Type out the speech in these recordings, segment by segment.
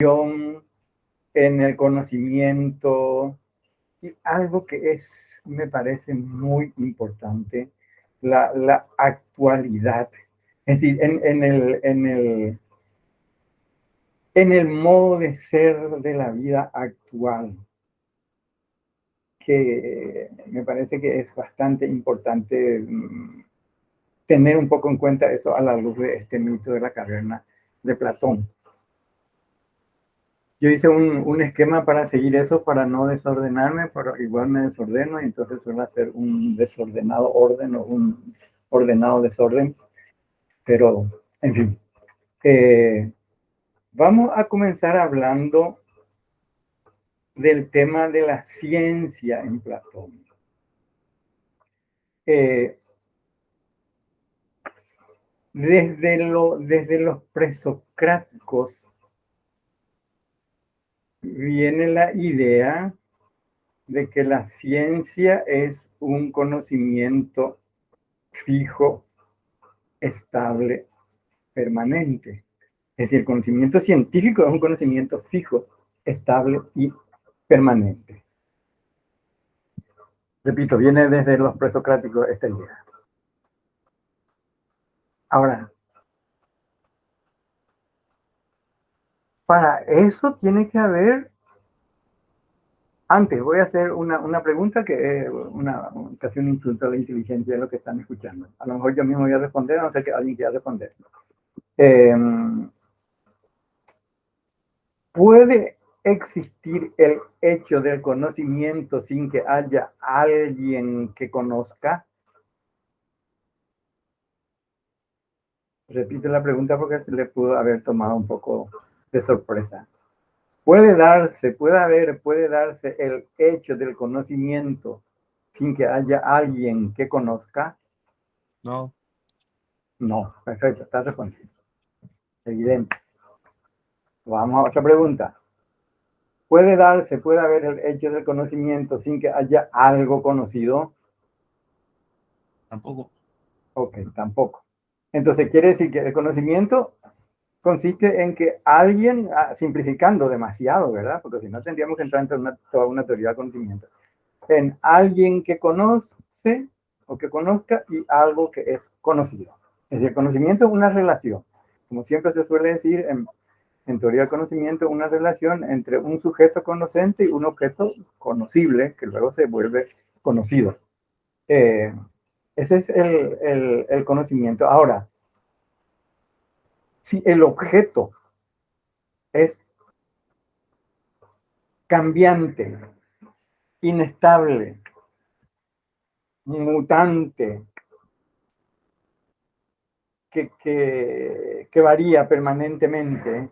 en el conocimiento, y algo que me parece muy importante, la actualidad. Es decir, en el modo de ser de la vida actual, que me parece que es bastante importante tener un poco en cuenta eso a la luz de este mito de la caverna de Platón. Yo hice un esquema para seguir eso, para no desordenarme, pero igual me desordeno y entonces suele hacer un desordenado orden o un ordenado desorden. Pero, en fin, vamos a comenzar hablando del tema de la ciencia en Platón. Desde los presocráticos viene la idea de que la ciencia es un conocimiento fijo, estable, permanente. Es decir, el conocimiento científico es un conocimiento fijo, estable y permanente. Repito, viene desde los presocráticos esta idea. Ahora, para eso tiene que haber... Antes, voy a hacer una pregunta que es casi un insulto a la inteligencia de lo que están escuchando. A lo mejor yo mismo voy a responder, a no ser que alguien quiera responder. ¿Puede existir el hecho del conocimiento sin que haya alguien que conozca? Repito la pregunta porque se le pudo haber tomado un poco de sorpresa. Puede darse el hecho del conocimiento sin que haya alguien que conozca? No. No, perfecto, está respondiendo. Evidente. Vamos a otra pregunta. Puede haber el hecho del conocimiento sin que haya algo conocido? Tampoco. Ok, tampoco. Entonces quiere decir que el conocimiento consiste en que alguien, simplificando demasiado, ¿verdad? Porque si no tendríamos que entrar en toda una teoría del conocimiento. En alguien que conoce o que conozca y algo que es conocido. Es decir, el conocimiento es una relación. Como siempre se suele decir en teoría del conocimiento, una relación entre un sujeto conocente y un objeto conocible que luego se vuelve conocido. Ese es el conocimiento. Ahora, si el objeto es cambiante, inestable, mutante, que varía permanentemente,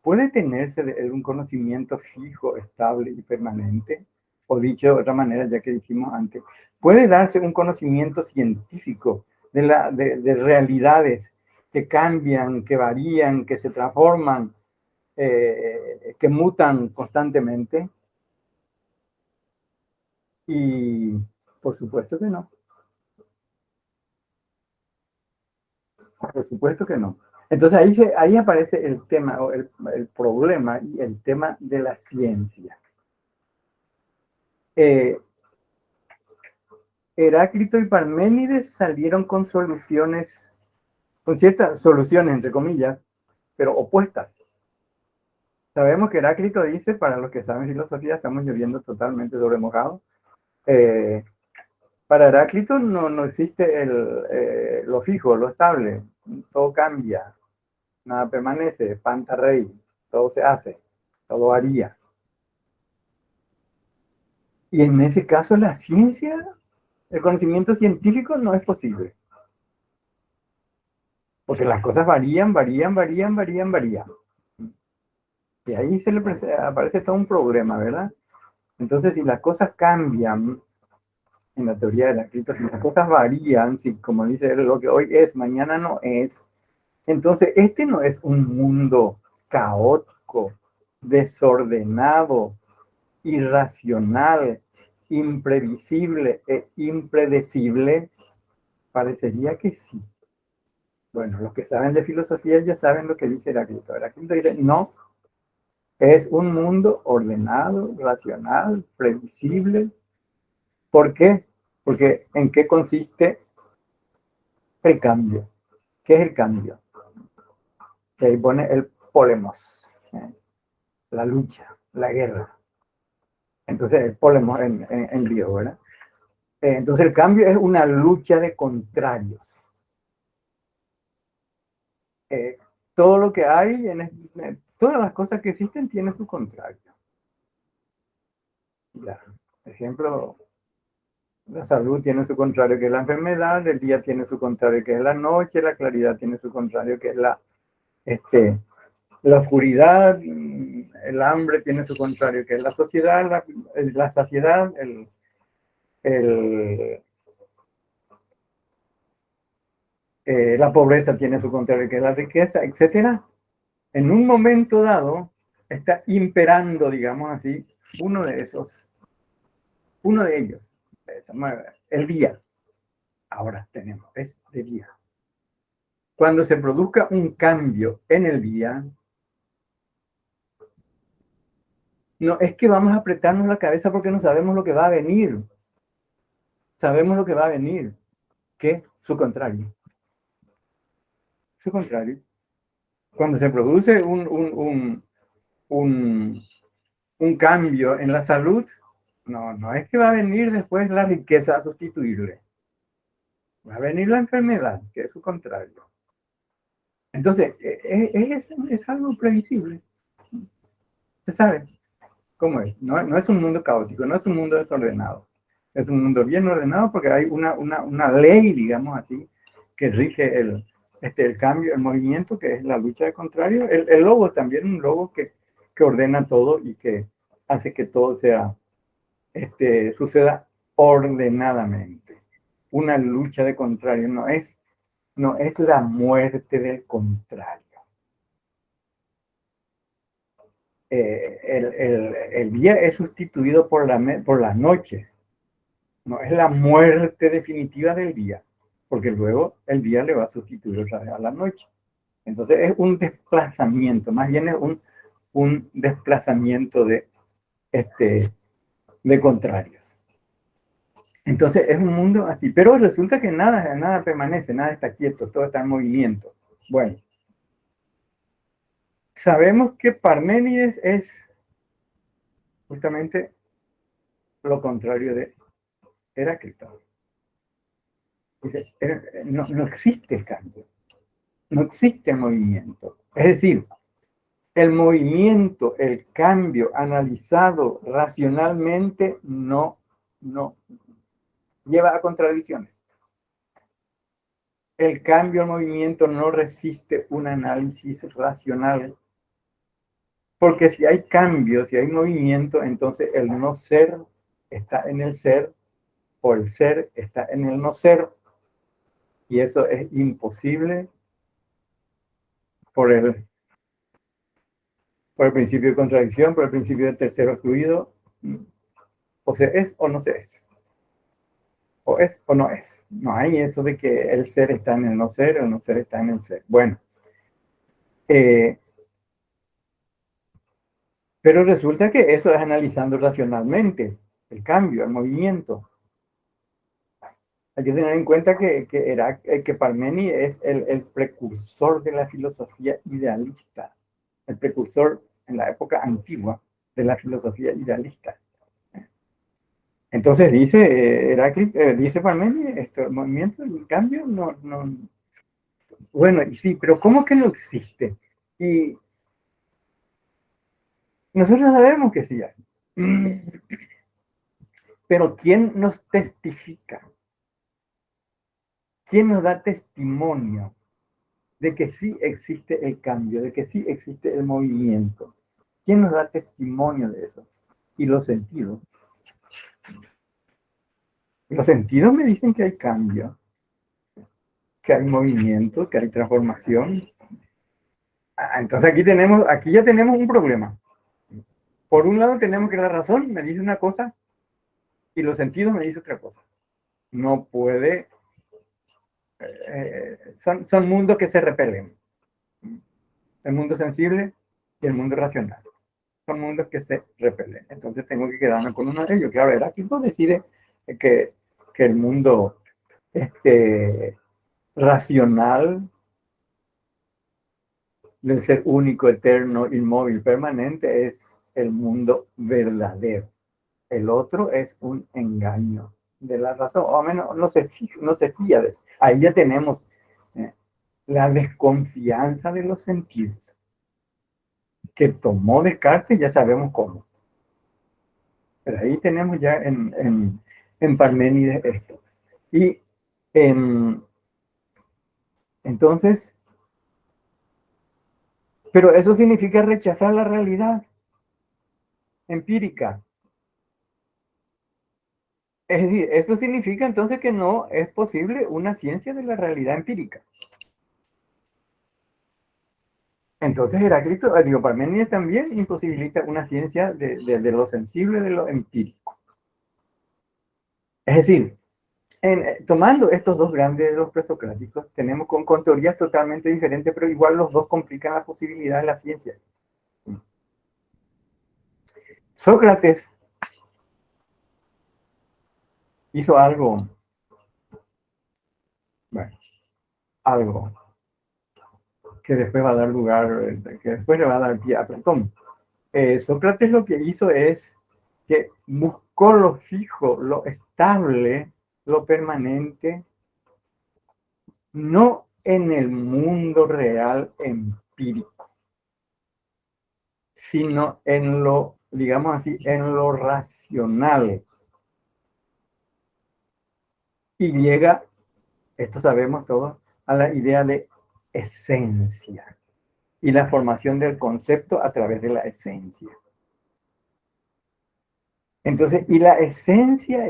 ¿puede tenerse un conocimiento fijo, estable y permanente? O dicho de otra manera, ya que dijimos antes, ¿puede darse un conocimiento científico de realidades que cambian, que varían, que se transforman, que mutan constantemente? Y por supuesto que no. Por supuesto que no. Entonces ahí aparece el tema, o el problema y el tema de la ciencia. Heráclito y Parménides salieron con soluciones, con ciertas soluciones, entre comillas, pero opuestas. Sabemos que Heráclito dice, para los que saben filosofía, estamos lloviendo totalmente sobre mojado. Para Heráclito no existe lo fijo, lo estable, todo cambia, nada permanece, panta rey, todo se hace, todo varía. Y en ese caso la ciencia, el conocimiento científico no es posible. Porque las cosas varían. Y ahí se le aparece todo un problema, ¿verdad? Entonces, si las cosas cambian, en la teoría de la cripto, si las cosas varían, si como dice él, lo que hoy es, mañana no es, entonces este no es un mundo caótico, desordenado, irracional, imprevisible e impredecible. Parecería que sí. Bueno, los que saben de filosofía ya saben lo que dice Heráclito. Heráclito dice, no, Es un mundo ordenado, racional, previsible. ¿Por qué? Porque ¿en qué consiste el cambio? ¿Qué es el cambio? Que ahí pone el polemos, la lucha, la guerra. Entonces, el polemos en griego, ¿verdad? Entonces, el cambio es una lucha de contrarios. Eh, todo lo que hay, todas las cosas que existen tienen su contrario. Ya. Por ejemplo, la salud tiene su contrario, que es la enfermedad, el día tiene su contrario, que es la noche, la claridad tiene su contrario, que es la oscuridad, el hambre tiene su contrario, que es la sociedad, la saciedad, el, la pobreza tiene su contrario, que es la riqueza, etcétera. En un momento dado está imperando, digamos así, uno de ellos, el día. Ahora tenemos, es de día. Cuando se produzca un cambio en el día, no es que vamos a apretarnos la cabeza porque no sabemos lo que va a venir. Sabemos lo que va a venir, que su contrario. Su contrario. Cuando se produce un cambio en la salud, no es que va a venir después la riqueza a sustituirle. Va a venir la enfermedad, que es su contrario. Entonces, es algo previsible. Se sabe cómo es. No es un mundo caótico, no es un mundo desordenado. Es un mundo bien ordenado porque hay una ley, digamos así, que rige el cambio, el movimiento, que es la lucha de contrario. El lobo también, un lobo que ordena todo y que hace que todo suceda ordenadamente. Una lucha de contrario no es la muerte del contrario. El día es sustituido por la noche. No es la muerte definitiva del día, porque luego el día le va a sustituir otra vez a la noche. Entonces es un desplazamiento, más bien es un desplazamiento de contrarios. Entonces es un mundo así, pero resulta que nada permanece, nada está quieto, todo está en movimiento. Bueno, sabemos que Parménides es justamente lo contrario de Heráclito. Dice, no existe el cambio, no existe movimiento. Es decir, el movimiento, el cambio analizado racionalmente no lleva a contradicciones. El cambio, el movimiento no resiste un análisis racional. Porque si hay cambio, si hay movimiento, entonces el no ser está en el ser o el ser está en el no ser. Y eso es imposible por el principio de contradicción, por el principio del tercero excluido. O se es o no se es. O es o no es. No hay eso de que el ser está en el no ser está en el ser. Bueno, pero resulta que eso es analizando racionalmente el cambio, el movimiento. Hay que tener en cuenta que Parménides es el precursor de la filosofía idealista, el precursor en la época antigua de la filosofía idealista. Entonces dice Parménides, el movimiento, el cambio, no. Bueno, y sí, pero ¿cómo que no existe? Y nosotros sabemos que sí hay. Pero ¿quién nos testifica? ¿Quién nos da testimonio de que sí existe el cambio, de que sí existe el movimiento? ¿Quién nos da testimonio de eso? Y los sentidos. Los sentidos me dicen que hay cambio, que hay movimiento, que hay transformación. Entonces aquí ya tenemos un problema. Por un lado tenemos que la razón me dice una cosa y los sentidos me dicen otra cosa. No puede, son mundos que se repelen. El mundo sensible y el mundo racional. son mundos que se repelen. Entonces tengo que quedarme con uno de ellos. Claro, Heráclito decide que, que el mundo racional del ser único, eterno, inmóvil, permanente es el mundo verdadero. El otro es un engaño de la razón, o al menos no se fía de eso. Ahí ya tenemos la desconfianza de los sentidos, que tomó Descartes, ya sabemos cómo. Pero ahí tenemos ya en Parménides esto. Y entonces, pero eso significa rechazar la realidad empírica. Es decir, eso significa entonces que no es posible una ciencia de la realidad empírica. Entonces Heráclito, digo, Parménides también imposibilita una ciencia de lo sensible, de lo empírico. Es decir, tomando estos dos grandes de los presocráticos, tenemos con teorías totalmente diferentes, pero igual los dos complican la posibilidad de la ciencia. Sócrates hizo algo, bueno, algo que después va a dar lugar, que después le va a dar pie a Platón. Sócrates lo que hizo es que buscó lo fijo, lo estable, lo permanente, no en el mundo real empírico, sino en lo, digamos así, en lo racional. Y llega, esto sabemos todos, a la idea de esencia y la formación del concepto a través de la esencia. Entonces, y la esencia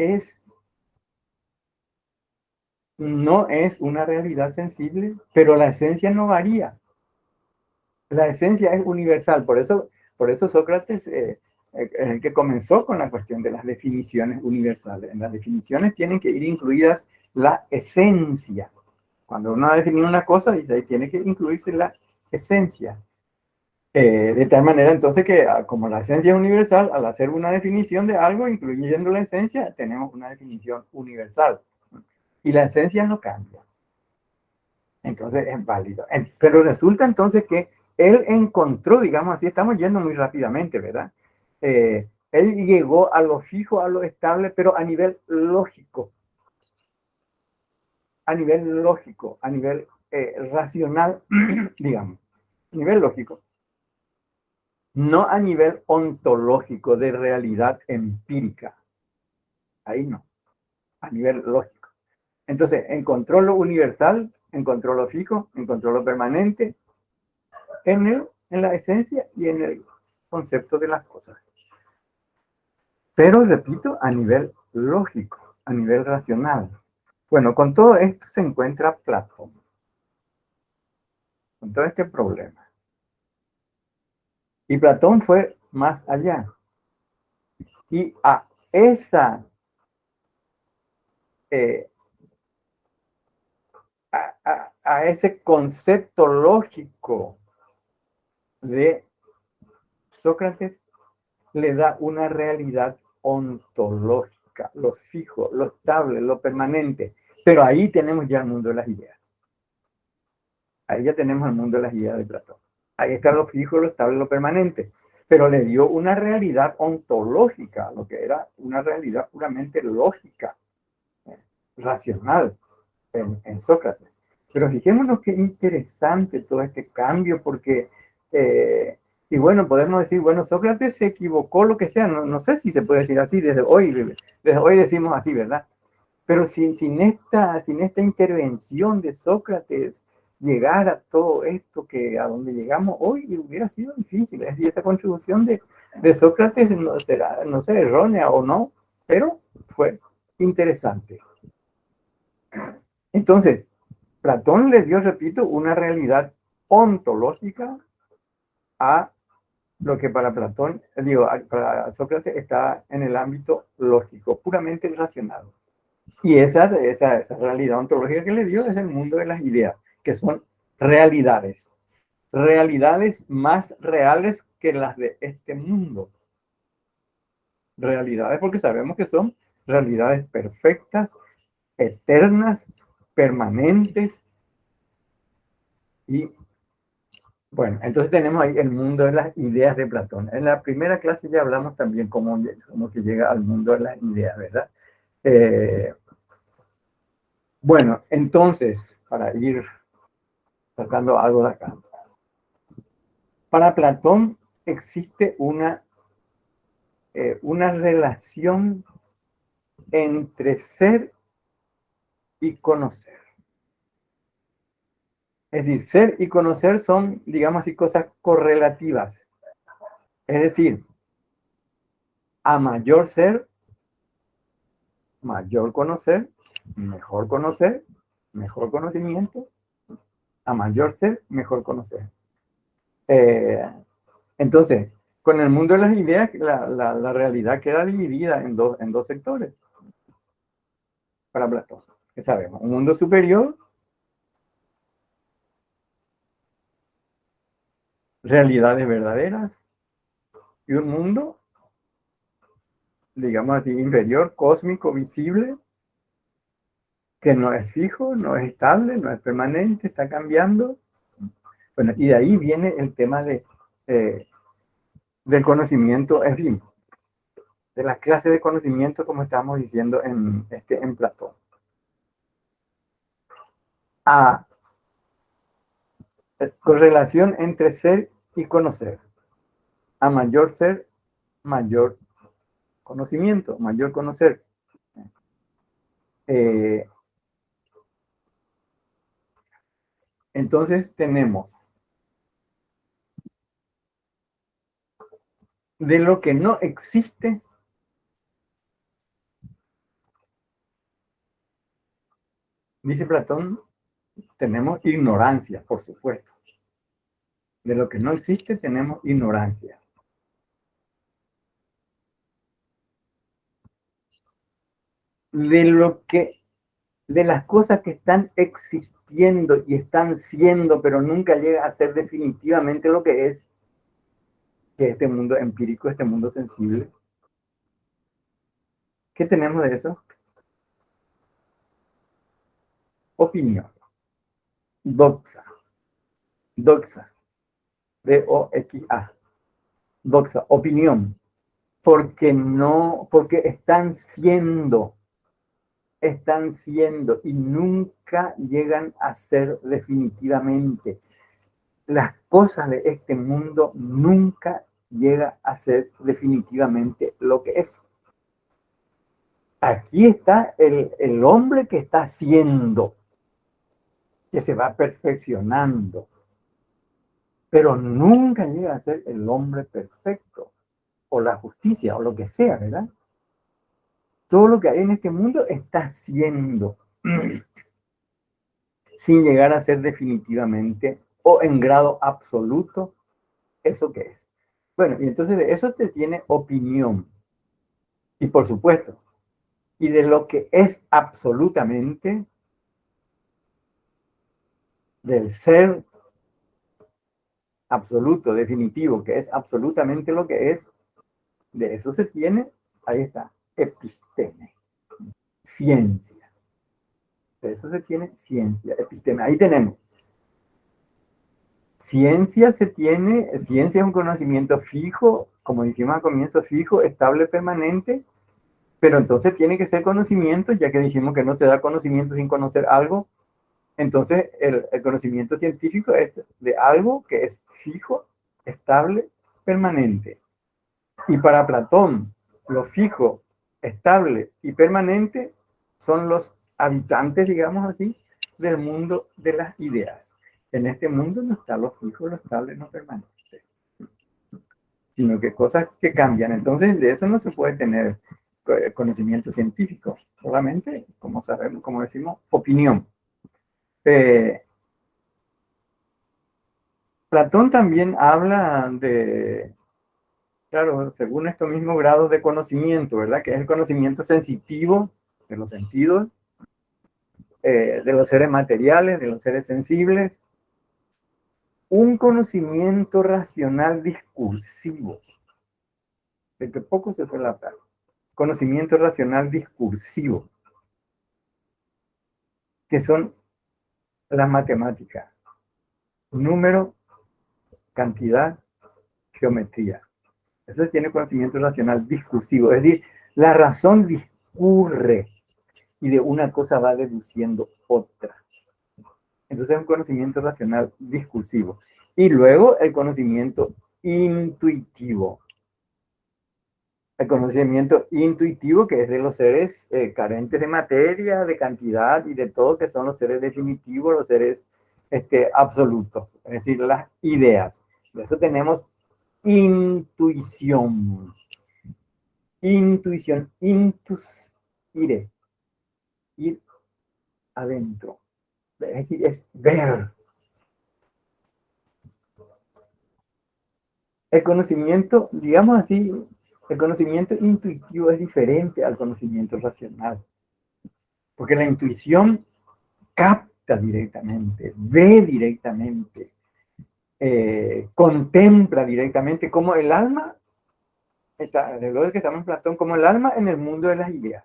no es una realidad sensible, pero la esencia no varía. La esencia es universal, por eso Sócrates es el que comenzó con la cuestión de las definiciones universales. En las definiciones tienen que ir incluidas la esencia. Cuando uno ha definido una cosa, dice ahí tiene que incluirse la esencia. De tal manera entonces que como la esencia es universal, al hacer una definición de algo, incluyendo la esencia, tenemos una definición universal. Y la esencia no cambia. Entonces es válido. Pero resulta entonces que él encontró, digamos así, estamos yendo muy rápidamente, ¿verdad? Él llegó a lo fijo, a lo estable, pero a nivel lógico. A nivel lógico, a nivel racional, digamos. A nivel lógico. No a nivel ontológico de realidad empírica. Ahí no. A nivel lógico. Entonces, encontró lo universal, encontró lo fijo, encontró lo permanente, en la esencia y en el concepto de las cosas. Pero, repito, a nivel lógico, a nivel racional. Bueno, con todo esto se encuentra Platón, con todo este problema. Y Platón fue más allá. Y a esa a ese concepto lógico de Sócrates le da una realidad ontológica, lo fijo, lo estable, lo permanente. Pero ahí tenemos ya el mundo de las ideas. Ahí ya tenemos el mundo de las ideas de Platón. Ahí está lo fijo, lo estable, lo permanente. Pero le dio una realidad ontológica, lo que era una realidad puramente lógica, racional en Sócrates. Pero fijémonos qué interesante todo este cambio, porque y bueno, podemos decir, bueno, Sócrates se equivocó, lo que sea, no sé si se puede decir así, desde hoy decimos así, ¿verdad? Pero sin esta intervención de Sócrates, llegar a todo esto que a donde llegamos hoy hubiera sido difícil. Es decir, esa contribución de Sócrates no será, no sé, errónea o no, pero fue interesante. Entonces, Platón le dio, repito, una realidad ontológica a lo que para Platón, para Sócrates está en el ámbito lógico, puramente racional. Y esa realidad ontológica que le dio es el mundo de las ideas, que son realidades. Realidades más reales que las de este mundo. Realidades porque sabemos que son realidades perfectas, eternas, permanentes. Y bueno, entonces tenemos ahí el mundo de las ideas de Platón. En la primera clase ya hablamos también cómo se llega al mundo de las ideas, ¿verdad? Bueno, entonces, para ir sacando algo de acá. Para Platón existe una relación entre ser y conocer. Es decir, ser y conocer son, digamos así, cosas correlativas. Es decir, a mayor ser, mayor conocer, mejor conocimiento, a mayor ser, mejor conocer. Entonces, con el mundo de las ideas, la realidad queda dividida en dos sectores para Platón, que sabemos, un mundo superior, realidades verdaderas, y un mundo, digamos así, inferior, cósmico, visible, que no es fijo, no es estable, no es permanente, está cambiando. Bueno, y de ahí viene el tema del conocimiento, en fin, de las clases de conocimiento, como estamos diciendo en Platón. Correlación entre ser y conocer. A mayor ser, mayor conocimiento, mayor conocer. Entonces tenemos de lo que no existe, dice Platón, tenemos ignorancia, por supuesto. De lo que no existe tenemos ignorancia. De las cosas que están existiendo y están siendo, pero nunca llega a ser definitivamente lo que es este mundo empírico, este mundo sensible. ¿Qué tenemos de eso? Opinión. Doxa. Doxa. D-O-X-A. Doxa. Opinión. Porque están siendo y nunca llegan a ser definitivamente. Las cosas de este mundo nunca llega a ser definitivamente lo que es. Aquí está el hombre que está siendo, que se va perfeccionando, pero nunca llega a ser el hombre perfecto, o la justicia, o lo que sea, ¿verdad? Todo lo que hay en este mundo está siendo, sin llegar a ser definitivamente o en grado absoluto eso que es. Bueno, y entonces de eso se tiene opinión. Y por supuesto, y de lo que es absolutamente, del ser absoluto, definitivo, que es absolutamente lo que es, de eso se tiene, ahí está, episteme, ciencia. De eso se tiene ciencia, episteme. Ahí tenemos. Ciencia ciencia es un conocimiento fijo, como dijimos al comienzo, fijo, estable, permanente, pero entonces tiene que ser conocimiento, ya que dijimos que no se da conocimiento sin conocer algo. Entonces el conocimiento científico es de algo que es fijo, estable, permanente. Y para Platón, lo fijo, estable y permanente son los habitantes, digamos así, del mundo de las ideas. En este mundo no está lo fijo, lo estable, lo permanente, sino que cosas que cambian. Entonces, de eso no se puede tener conocimiento científico, solamente, como sabemos, como decimos, opinión. Platón también habla de, claro, según estos mismos grados de conocimiento, ¿verdad? Que es el conocimiento sensitivo de los sentidos, de los seres materiales, de los seres sensibles, un conocimiento racional discursivo, de que poco se relata, conocimiento racional discursivo, que son las matemáticas, número, cantidad, geometría. Eso tiene conocimiento racional discursivo, es decir, la razón discurre y de una cosa va deduciendo otra. Entonces es un conocimiento racional discursivo. Y luego el conocimiento intuitivo. El conocimiento intuitivo, que es de los seres carentes de materia, de cantidad y de todo, que son los seres definitivos, los seres absolutos, es decir, las ideas. De eso tenemos intuición. Intuición, intus, ire, ir adentro. Es decir, es ver. El conocimiento, digamos así, el conocimiento intuitivo es diferente al conocimiento racional, porque la intuición capta directamente, ve directamente, contempla directamente, como el alma, de lo que estamos en Platón, como el alma en el mundo de las ideas,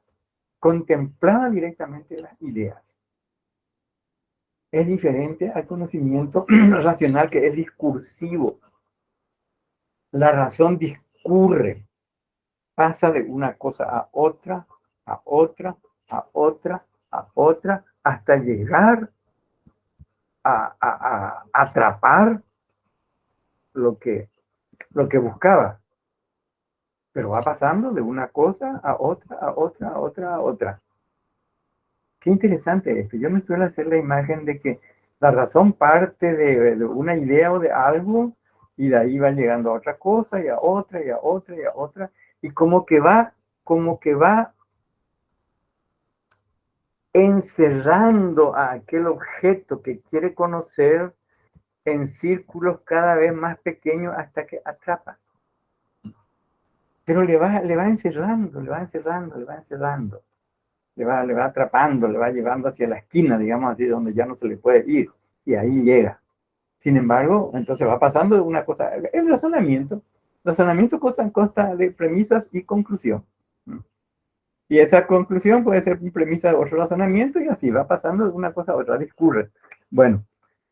contemplaba directamente las ideas. Es diferente al conocimiento racional, que es discursivo. La razón discurre, pasa de una cosa a otra, a otra, a otra, a otra, hasta llegar a atrapar lo que buscaba. Pero va pasando de una cosa a otra, a otra, a otra, a otra. Qué interesante esto. Yo me suelo hacer la imagen de que la razón parte de una idea o de algo y de ahí va llegando a otra cosa y a otra y a otra y a otra. Y como que va encerrando a aquel objeto que quiere conocer en círculos cada vez más pequeños hasta que atrapa. Pero le va encerrando, le va encerrando, le va encerrando. Le va atrapando, le va llevando hacia la esquina, digamos así, donde ya no se le puede ir. Y ahí llega. Sin embargo, entonces va pasando de una cosa. El razonamiento. Razonamiento consta de premisas y conclusión. Y esa conclusión puede ser premisa de otro razonamiento y así va pasando de una cosa a otra, discurre. Bueno,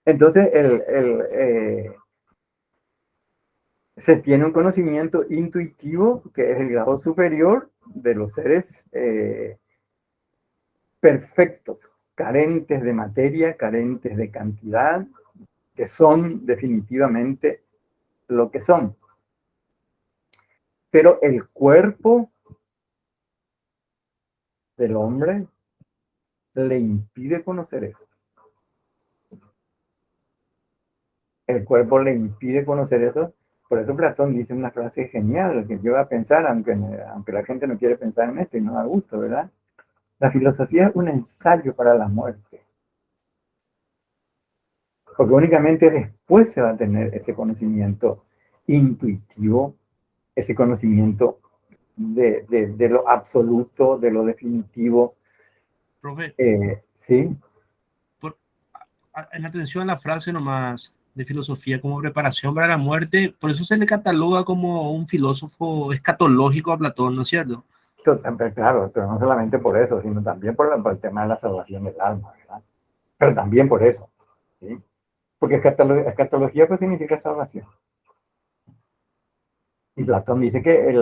entonces se tiene un conocimiento intuitivo que es el grado superior de los seres perfectos, carentes de materia, carentes de cantidad, que son definitivamente lo que son. Pero el cuerpo del hombre le impide conocer eso. El cuerpo le impide conocer eso. Por eso Platón dice una frase genial que yo voy a pensar, aunque la gente no quiere pensar en esto y no da gusto, ¿verdad? La filosofía es un ensayo para la muerte. Porque únicamente después se va a tener ese conocimiento intuitivo, ese conocimiento de lo absoluto, de lo definitivo. Profe, ¿Sí? en atención a la frase nomás de filosofía como preparación para la muerte, por eso se le cataloga como un filósofo escatológico a Platón, ¿no es cierto? Claro, pero no solamente por eso, sino también por el tema de la salvación del alma, ¿verdad? Pero también por eso, ¿sí? Porque escatología pues significa salvación. Y Platón dice que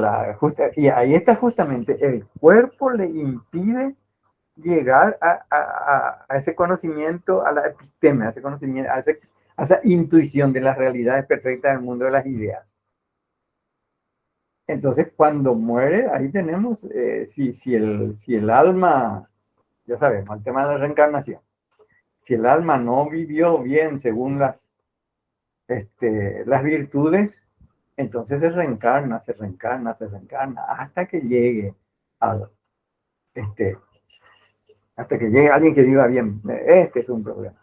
y ahí está justamente, el cuerpo le impide llegar a ese conocimiento, a la episteme, a ese conocimiento, a esa intuición de las realidades perfectas del mundo de las ideas. Entonces, cuando muere, ahí tenemos, si el alma, ya sabemos, el tema de la reencarnación, si el alma no vivió bien según las virtudes, entonces se reencarna, se reencarna, se reencarna, hasta que llegue a, este, hasta que llegue alguien que viva bien. Este es un problema.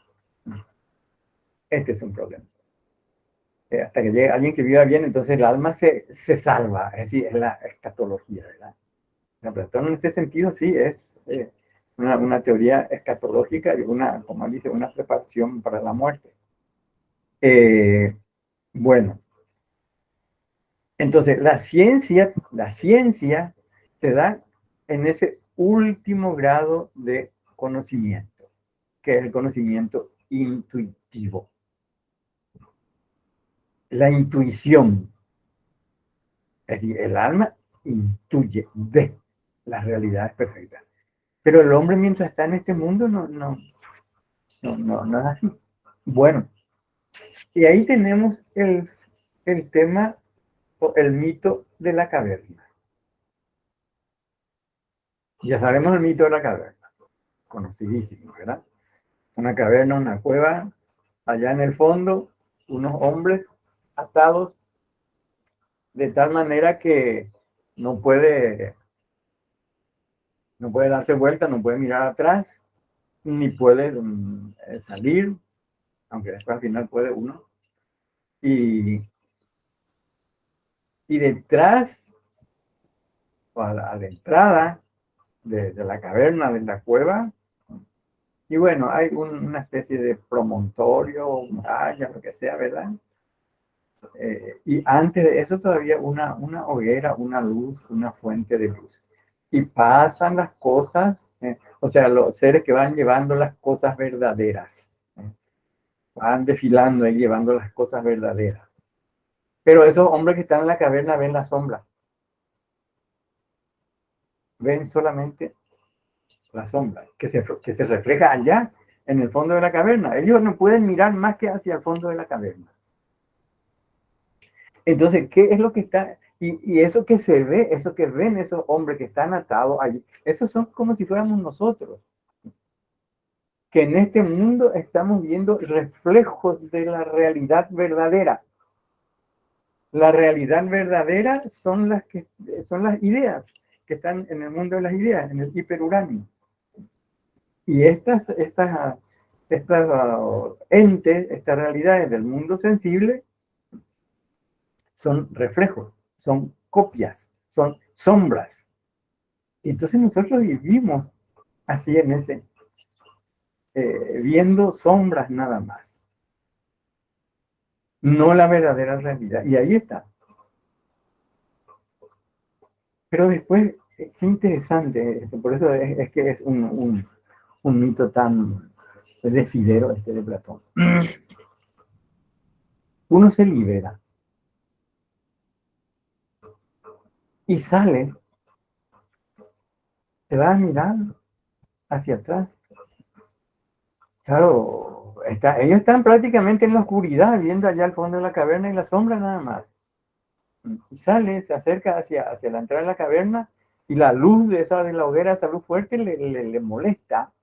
Este es un problema. Hasta que llegue alguien que viva bien, entonces el alma se salva. Es decir, es la escatología, ¿verdad? Platón en este sentido sí es una teoría escatológica y como dice, una preparación para la muerte. Bueno, entonces la ciencia te da en ese último grado de conocimiento, que es el conocimiento intuitivo. La intuición, es decir, el alma intuye, ve las realidades perfectas. Pero el hombre mientras está en este mundo no es así. Bueno, y ahí tenemos el tema o el mito de la caverna. Ya sabemos el mito de la caverna, conocidísimo, ¿verdad? Una caverna, una cueva, allá en el fondo, unos hombres atados de tal manera que no puede, no puede darse vuelta, no puede mirar atrás, ni puede salir, aunque después al final puede uno. Y detrás, o a la entrada de la caverna, de la cueva, y bueno, hay una especie de promontorio, muralla, lo que sea, ¿verdad? Y antes de eso todavía una hoguera, una luz, una fuente de luz. Y pasan las cosas, o sea, los seres que van llevando las cosas verdaderas, van desfilando y llevando las cosas verdaderas. Pero esos hombres que están en la caverna ven la sombra, ven solamente la sombra que se refleja allá en el fondo de la caverna. Ellos no pueden mirar más que hacia el fondo de la caverna. Entonces, ¿qué es lo que está? Y eso que se ve, eso que ven esos hombres que están atados allí, esos son como si fuéramos nosotros, que en este mundo estamos viendo reflejos de la realidad verdadera. La realidad verdadera son las ideas que están en el mundo de las ideas, en el hiperuranio. Y estas entes, estas realidades del mundo sensible, son reflejos, son copias, son sombras. Y entonces nosotros vivimos así en ese, viendo sombras nada más, no la verdadera realidad. Y ahí está. Pero después, qué interesante, por eso es que es un mito tan decidero este de Platón. Uno se libera y sale, se va a mirar hacia atrás. Claro, ellos están prácticamente en la oscuridad, viendo allá al fondo de la caverna y la sombra nada más. Y sale, se acerca hacia la entrada de la caverna y la luz de la hoguera, esa luz fuerte, le molesta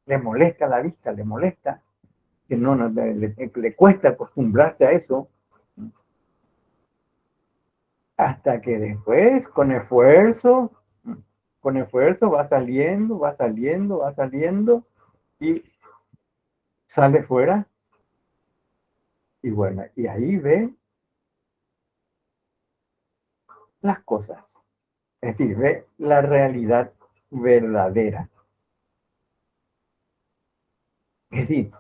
la vista, le molesta, que le cuesta acostumbrarse a eso, hasta que después, con esfuerzo va saliendo, va saliendo, va saliendo y sale fuera. Y bueno, y ahí ve las cosas. Es decir, ve la realidad verdadera. Es decir,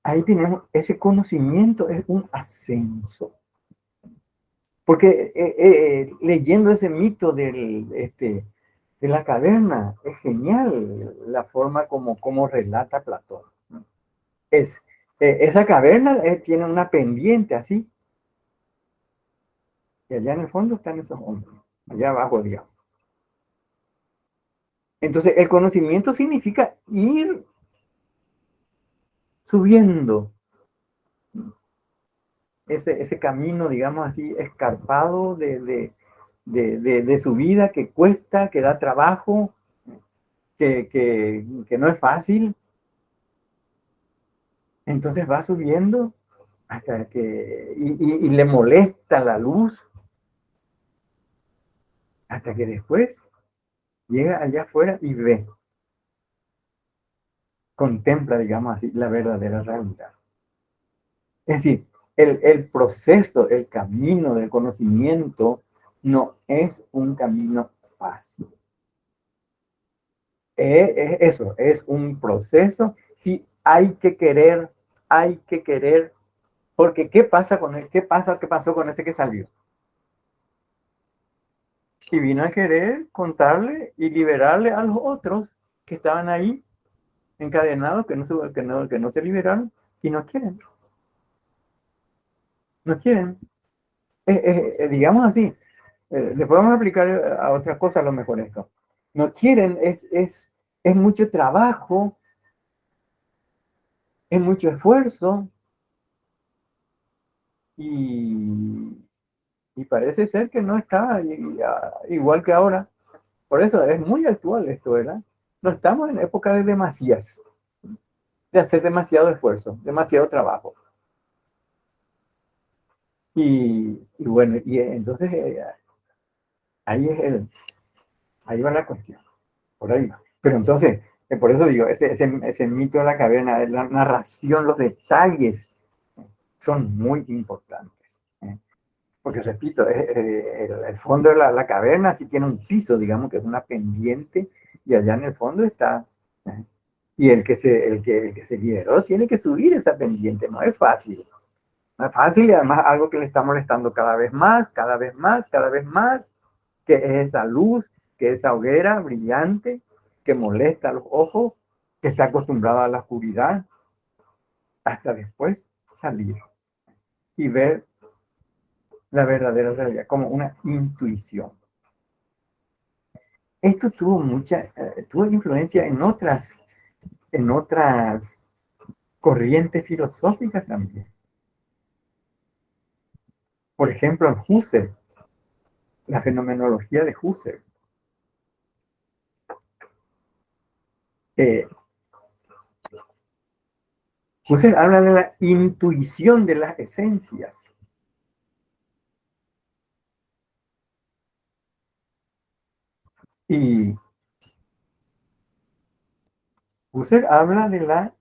ahí tenemos ese conocimiento, es un ascenso. Porque leyendo ese mito de la caverna, es genial la forma como relata Platón. Esa caverna tiene una pendiente así, y allá en el fondo están esos hombres, allá abajo, digamos. Entonces, el conocimiento significa ir subiendo ese camino, digamos así, escarpado de su vida, que cuesta, que da trabajo, que no es fácil. Entonces va subiendo hasta que, y le molesta la luz, hasta que después llega allá afuera y ve, contempla, digamos así, la verdadera realidad. Es decir, el proceso, el camino del conocimiento no es un camino fácil. Eso, es un proceso y hay que querer hay que querer, porque ¿qué pasa con él? ¿Qué pasó con ese que salió? Y vino a querer contarle y liberarle a los otros que estaban ahí encadenados, que no se liberaron y no quieren. No quieren. Digamos así, le podemos aplicar a otras cosas a lo mejor esto. No quieren, es mucho trabajo, es mucho esfuerzo y, y parece ser que no está igual que ahora. Por eso es muy actual esto, ¿verdad? No estamos en época de demasías, de hacer demasiado esfuerzo, demasiado trabajo. Y bueno, y entonces ahí, ahí va la cuestión, por ahí va. Pero entonces, por eso digo, ese mito de la caverna, la narración, los detalles son muy importantes. Porque repito, el fondo de la caverna sí tiene un piso, digamos que es una pendiente, y allá en el fondo está. ¿eh? Y el que se liberó tiene que subir esa pendiente, no es fácil. No es fácil y además algo que le está molestando cada vez más, cada vez más, cada vez más, que es esa luz, que es esa hoguera brillante, que molesta a los ojos, que está acostumbrada a la oscuridad, hasta después salir y ver la verdadera realidad como una intuición. Esto tuvo influencia en otras corrientes filosóficas también. Por ejemplo, en Husserl, la fenomenología de Husserl. Husserl habla de la intuición de las esencias. Y Husserl habla de la...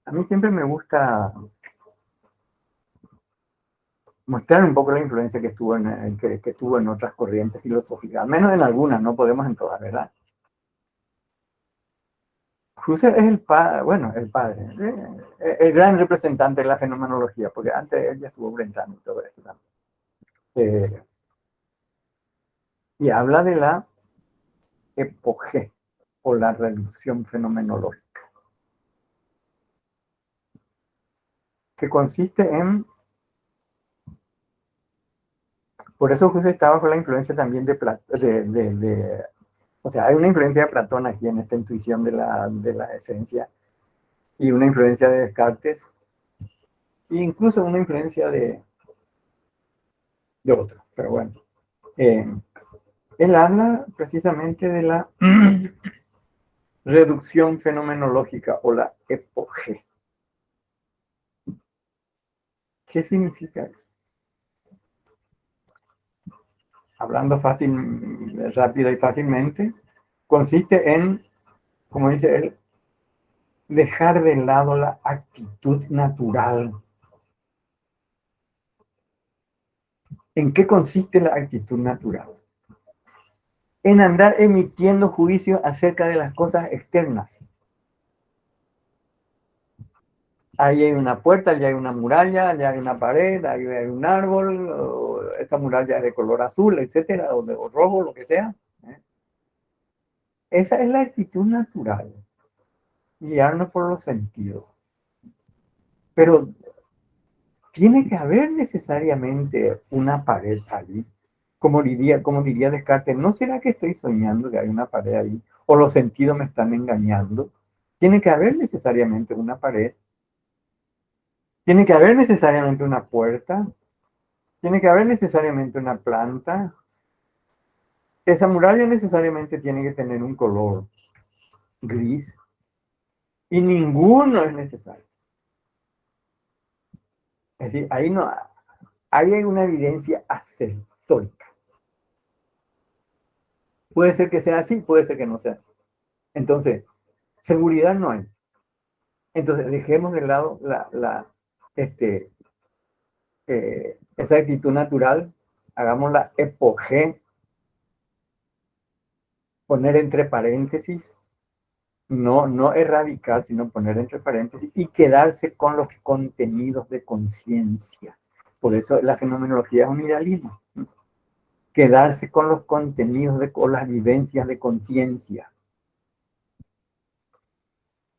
a mí siempre me gusta mostrar un poco la influencia que tuvo en otras corrientes filosóficas, al menos en algunas, no podemos en todas, ¿verdad? Husserl es el padre, el gran representante de la fenomenología, porque antes él ya estuvo Brentano y todo esto también. Y habla de la epogé o la reducción fenomenológica, que consiste en... Por eso Husserl está bajo la influencia también o sea, hay una influencia de Platón aquí en esta intuición de la esencia y una influencia de Descartes e incluso una influencia de otro. Pero bueno, él habla precisamente de la reducción fenomenológica o la epogé. ¿Qué significa eso? Hablando rápido y fácilmente, consiste en, como dice él, dejar de lado la actitud natural. ¿En qué consiste la actitud natural? En andar emitiendo juicio acerca de las cosas externas. Ahí hay una puerta, allá hay una muralla, allá hay una pared, ahí hay un árbol, esta muralla es de color azul, etcétera, o rojo, lo que sea. Esa es la actitud natural, guiarnos por los sentidos. Pero tiene que haber necesariamente una pared ahí. Como diría Descartes, ¿no será que estoy soñando que hay una pared ahí? ¿O los sentidos me están engañando? Tiene que haber necesariamente una pared. Tiene que haber necesariamente una puerta. Tiene que haber necesariamente una planta. Esa muralla necesariamente tiene que tener un color gris. Y ninguno es necesario. Es decir, ahí hay una evidencia aceptórica. Puede ser que sea así, puede ser que no sea así. Entonces, seguridad no hay. Entonces, dejemos de lado esa actitud natural, hagamos la epogé, poner entre paréntesis no erradicar, sino poner entre paréntesis y quedarse con los contenidos de conciencia. Por eso la fenomenología es un idealismo. Quedarse con los contenidos, con las vivencias de conciencia.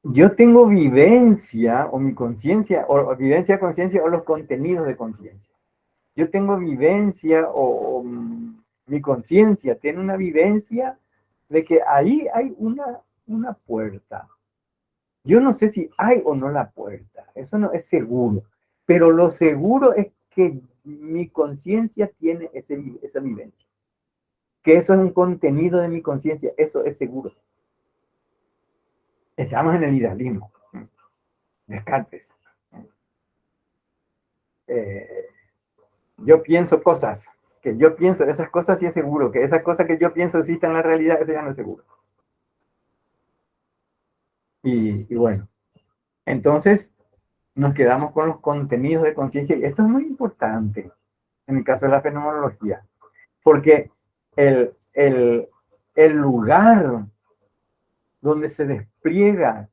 Yo tengo vivencia o mi conciencia, o vivencia de conciencia o los contenidos de conciencia. Yo tengo vivencia o mi conciencia tiene una vivencia de que ahí hay una puerta. Yo no sé si hay o no la puerta, eso no es seguro, pero lo seguro es que mi conciencia tiene esa vivencia, que eso es un contenido de mi conciencia, eso es seguro. Estamos en el idealismo. Descartes. Yo pienso cosas, que yo pienso, esas cosas sí es seguro, que esas cosas que yo pienso existen en la realidad, eso ya no es seguro. Y bueno, entonces nos quedamos con los contenidos de conciencia, y esto es muy importante en el caso de la fenomenología, porque el lugar donde se despliegan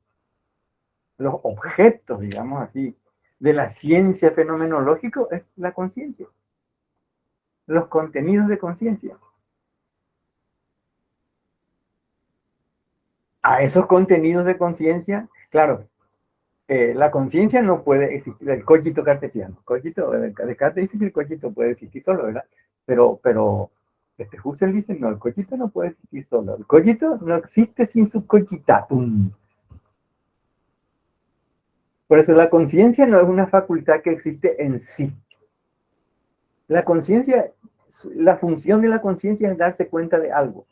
los objetos, digamos así, de la ciencia fenomenológica es la conciencia, los contenidos de conciencia. A esos contenidos de conciencia, claro, la conciencia no puede existir, el cogito cartesiano. Descartes dice que el cogito puede existir solo, ¿verdad? Pero Husserl dice, no, el cogito no puede existir solo. El cogito no existe sin su cogitatum. Por eso la conciencia no es una facultad que existe en sí. La conciencia, la función de la conciencia es darse cuenta de algo.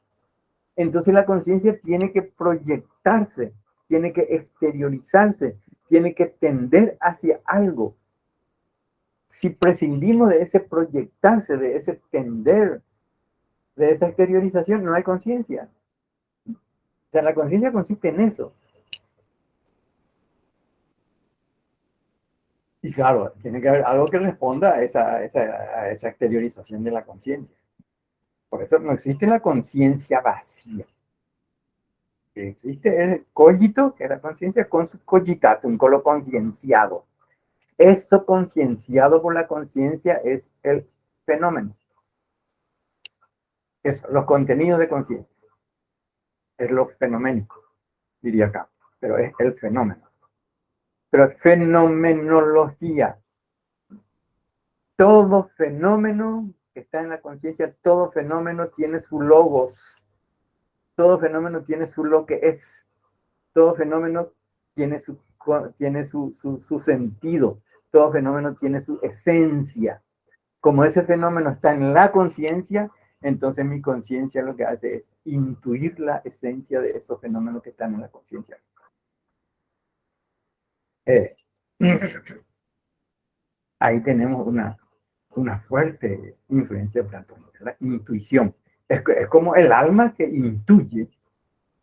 Entonces la conciencia tiene que proyectarse, tiene que exteriorizarse, tiene que tender hacia algo. Si prescindimos de ese proyectarse, de ese tender, de esa exteriorización, no hay conciencia. O sea, la conciencia consiste en eso. Y claro, tiene que haber algo que responda a esa exteriorización de la conciencia. Por eso no existe la conciencia vacía. Que existe el cogito, que es la conciencia, con su cogitatum, con lo concienciado. Eso concienciado por la conciencia es el fenómeno. Eso, los contenidos de conciencia. Es lo fenoménico, diría acá, pero es el fenómeno. Pero es fenomenología. Todo fenómeno que está en la conciencia, todo fenómeno tiene su logos. Todo fenómeno tiene su lo que es. Todo fenómeno tiene su sentido. Todo fenómeno tiene su esencia. Como ese fenómeno está en la conciencia, entonces mi conciencia lo que hace es intuir la esencia de esos fenómenos que están en la conciencia. Ahí tenemos una fuerte influencia platónica, la intuición. Es como el alma que intuye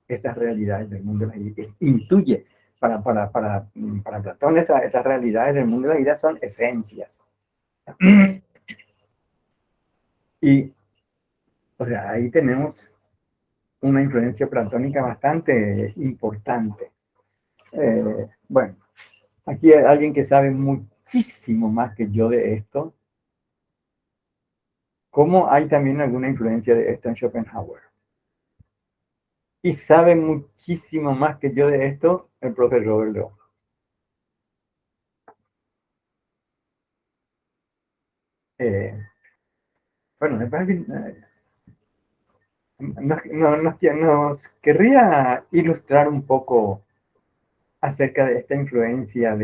esas realidades del mundo de la vida. Intuye. Para Platón esas realidades del mundo de la vida son esencias. Y o sea, ahí tenemos una influencia platónica bastante importante. Bueno, aquí hay alguien que sabe muchísimo más que yo de esto. ¿Cómo hay también alguna influencia de esto en Schopenhauer? Y sabe muchísimo más que yo de esto el profesor Robert León. Bueno, me parece que nos querría ilustrar un poco acerca de esta influencia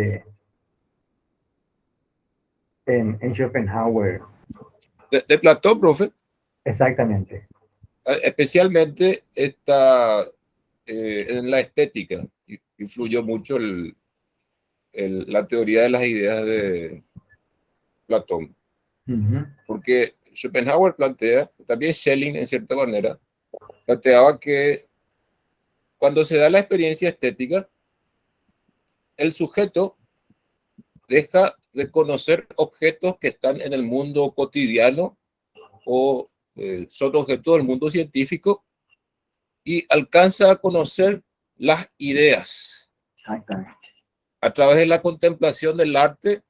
en Schopenhauer. De Platón, profe. Exactamente. Especialmente en la estética. Influyó mucho la teoría de las ideas de Platón. Porque Schopenhauer plantea, también Schelling en cierta manera, planteaba que cuando se da la experiencia estética, el sujeto deja de conocer objetos que están en el mundo cotidiano o son objetos del mundo científico y alcanza a conocer las ideas Exactamente. a través de la contemplación del arte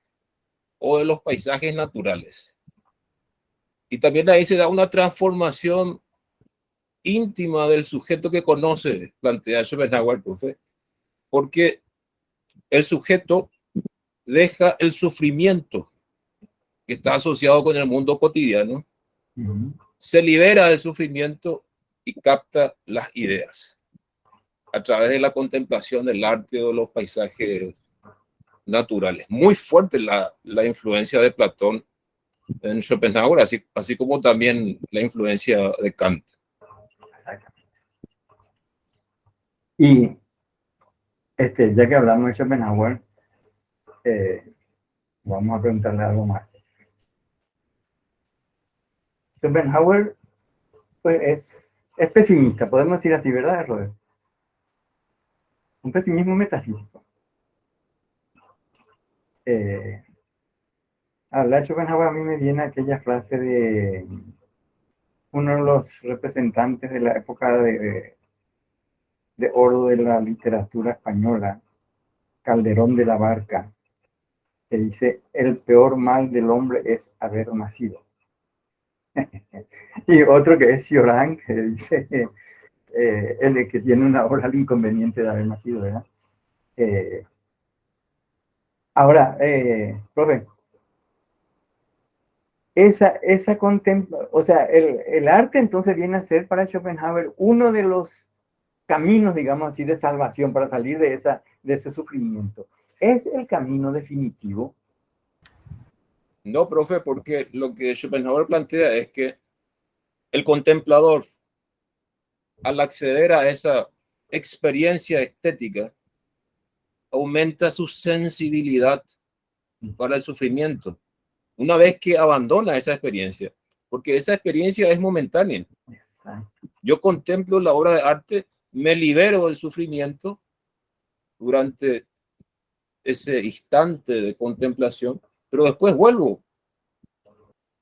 o de los paisajes naturales. Y también ahí se da una transformación íntima del sujeto que conoce, plantea Schopenhauer, profe, porque el sujeto deja el sufrimiento que está asociado con el mundo cotidiano, se libera del sufrimiento y capta las ideas a través de la contemplación del arte o los paisajes naturales. Muy fuerte la influencia de Platón en Schopenhauer, así como también la influencia de Kant. Y ya que hablamos de Schopenhauer, vamos a preguntarle algo más. Schopenhauer pues, es pesimista, podemos decir así, ¿verdad, Robert? Un pesimismo metafísico. Hablar de Schopenhauer a mí me viene aquella frase de uno de los representantes de la época de oro de la literatura española, Calderón de la Barca, que dice: el peor mal del hombre es haber nacido. Y otro que es Cioran, que dice el que tiene una obra al inconveniente de haber nacido, ¿verdad? Ahora, profe, esa contempla, o sea, el arte entonces viene a ser para Schopenhauer uno de los caminos, digamos así, de salvación para salir de ese sufrimiento. ¿Es el camino definitivo? No, profe, porque lo que Schopenhauer plantea es que el contemplador, al acceder a esa experiencia estética, aumenta su sensibilidad para el sufrimiento una vez que abandona esa experiencia, porque esa experiencia es momentánea. Exacto. Yo contemplo la obra de arte, me libero del sufrimiento durante ese instante de contemplación, pero después vuelvo.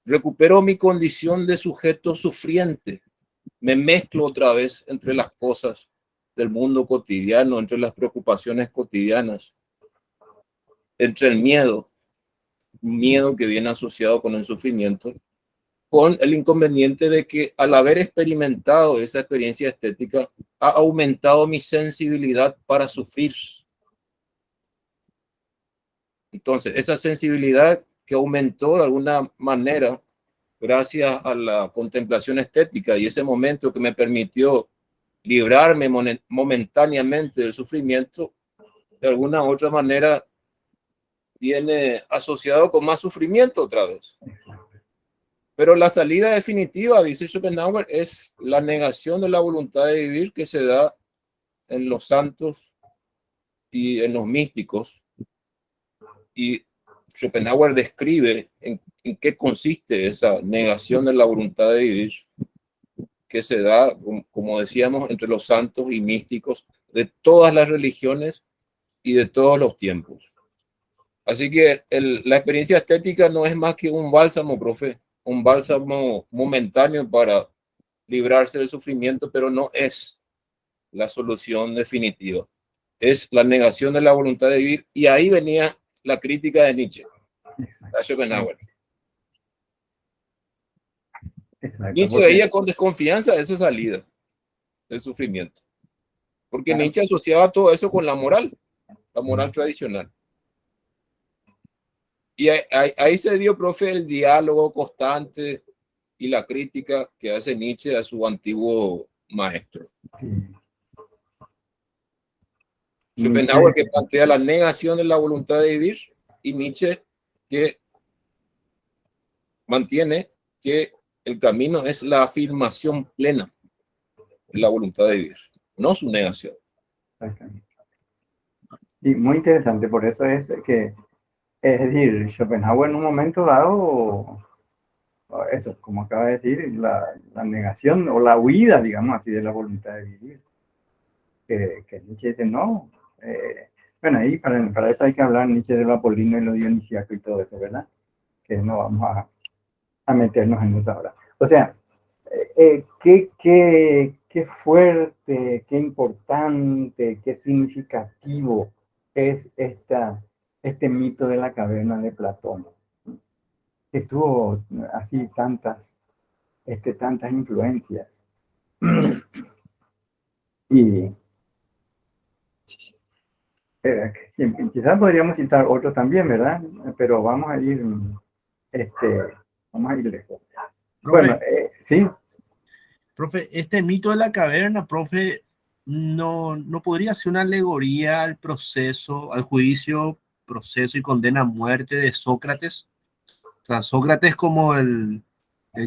Recupero mi condición de sujeto sufriente. Me mezclo otra vez entre las cosas del mundo cotidiano, entre las preocupaciones cotidianas, entre el miedo que viene asociado con el sufrimiento, con el inconveniente de que al haber experimentado esa experiencia estética, ha aumentado mi sensibilidad para sufrir. Entonces, esa sensibilidad que aumentó de alguna manera gracias a la contemplación estética y ese momento que me permitió librarme momentáneamente del sufrimiento, de alguna u otra manera viene asociado con más sufrimiento otra vez. Pero la salida definitiva, dice Schopenhauer, es la negación de la voluntad de vivir que se da en los santos y en los místicos. Y Schopenhauer describe en qué consiste esa negación de la voluntad de vivir que se da, como decíamos, entre los santos y místicos de todas las religiones y de todos los tiempos. Así que la experiencia estética no es más que un bálsamo, profe, un bálsamo momentáneo para librarse del sufrimiento, pero no es la solución definitiva. Es la negación de la voluntad de vivir, y ahí venía la crítica de Nietzsche, a Schopenhauer. Nietzsche veía con desconfianza esa salida del sufrimiento, porque Nietzsche asociaba todo eso con la moral tradicional. Y ahí se dio, profe, el diálogo constante y la crítica que hace Nietzsche a su antiguo maestro. Schopenhauer, que plantea la negación de la voluntad de vivir, y Nietzsche, que mantiene que el camino es la afirmación plena de la voluntad de vivir, no su negación. Y muy interesante, por eso es que, es decir, Schopenhauer en un momento dado, eso, como acaba de decir, la negación o la huida, digamos así, de la voluntad de vivir. Que Nietzsche dice, no. Bueno, ahí para eso hay que hablar Nietzsche de lo apolíneo y lo dionisíaco y todo eso, ¿verdad? Que no vamos a meternos en eso ahora. O sea, ¿qué qué fuerte, qué importante, qué significativo es este mito de la caverna de Platón, que tuvo así tantas influencias. Y quizás podríamos citar otro también, ¿verdad? Pero vamos a ir lejos. Profe, Bueno, sí. profe, este mito de la caverna, profe, no podría ser una alegoría al proceso, al juicio, proceso y condena a muerte de Sócrates. O sea, Sócrates como el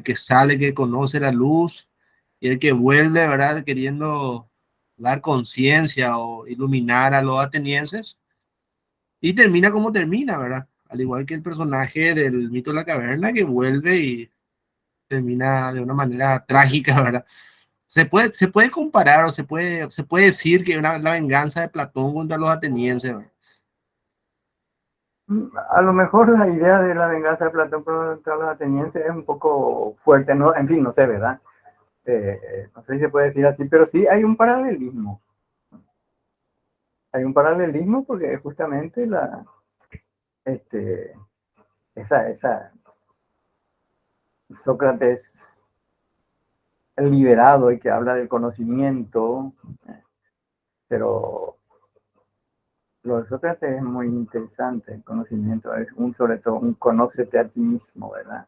que sale, que conoce la luz y el que vuelve, ¿verdad? Queriendo dar conciencia o iluminar a los atenienses. Y termina como termina, ¿verdad? Al igual que el personaje del mito de la caverna que vuelve y termina de una manera trágica, ¿verdad? Se puede comparar o se puede decir que la venganza de Platón contra los atenienses, ¿verdad? A lo mejor la idea de la venganza de Platón contra los atenienses es un poco fuerte, ¿no? En fin, no sé, ¿verdad? No sé si se puede decir así, pero sí hay un paralelismo. Hay un paralelismo porque justamente esa Sócrates liberado y que habla del conocimiento, pero lo de Sócrates es muy interesante. El conocimiento es sobre todo un conócete a ti mismo, ¿verdad?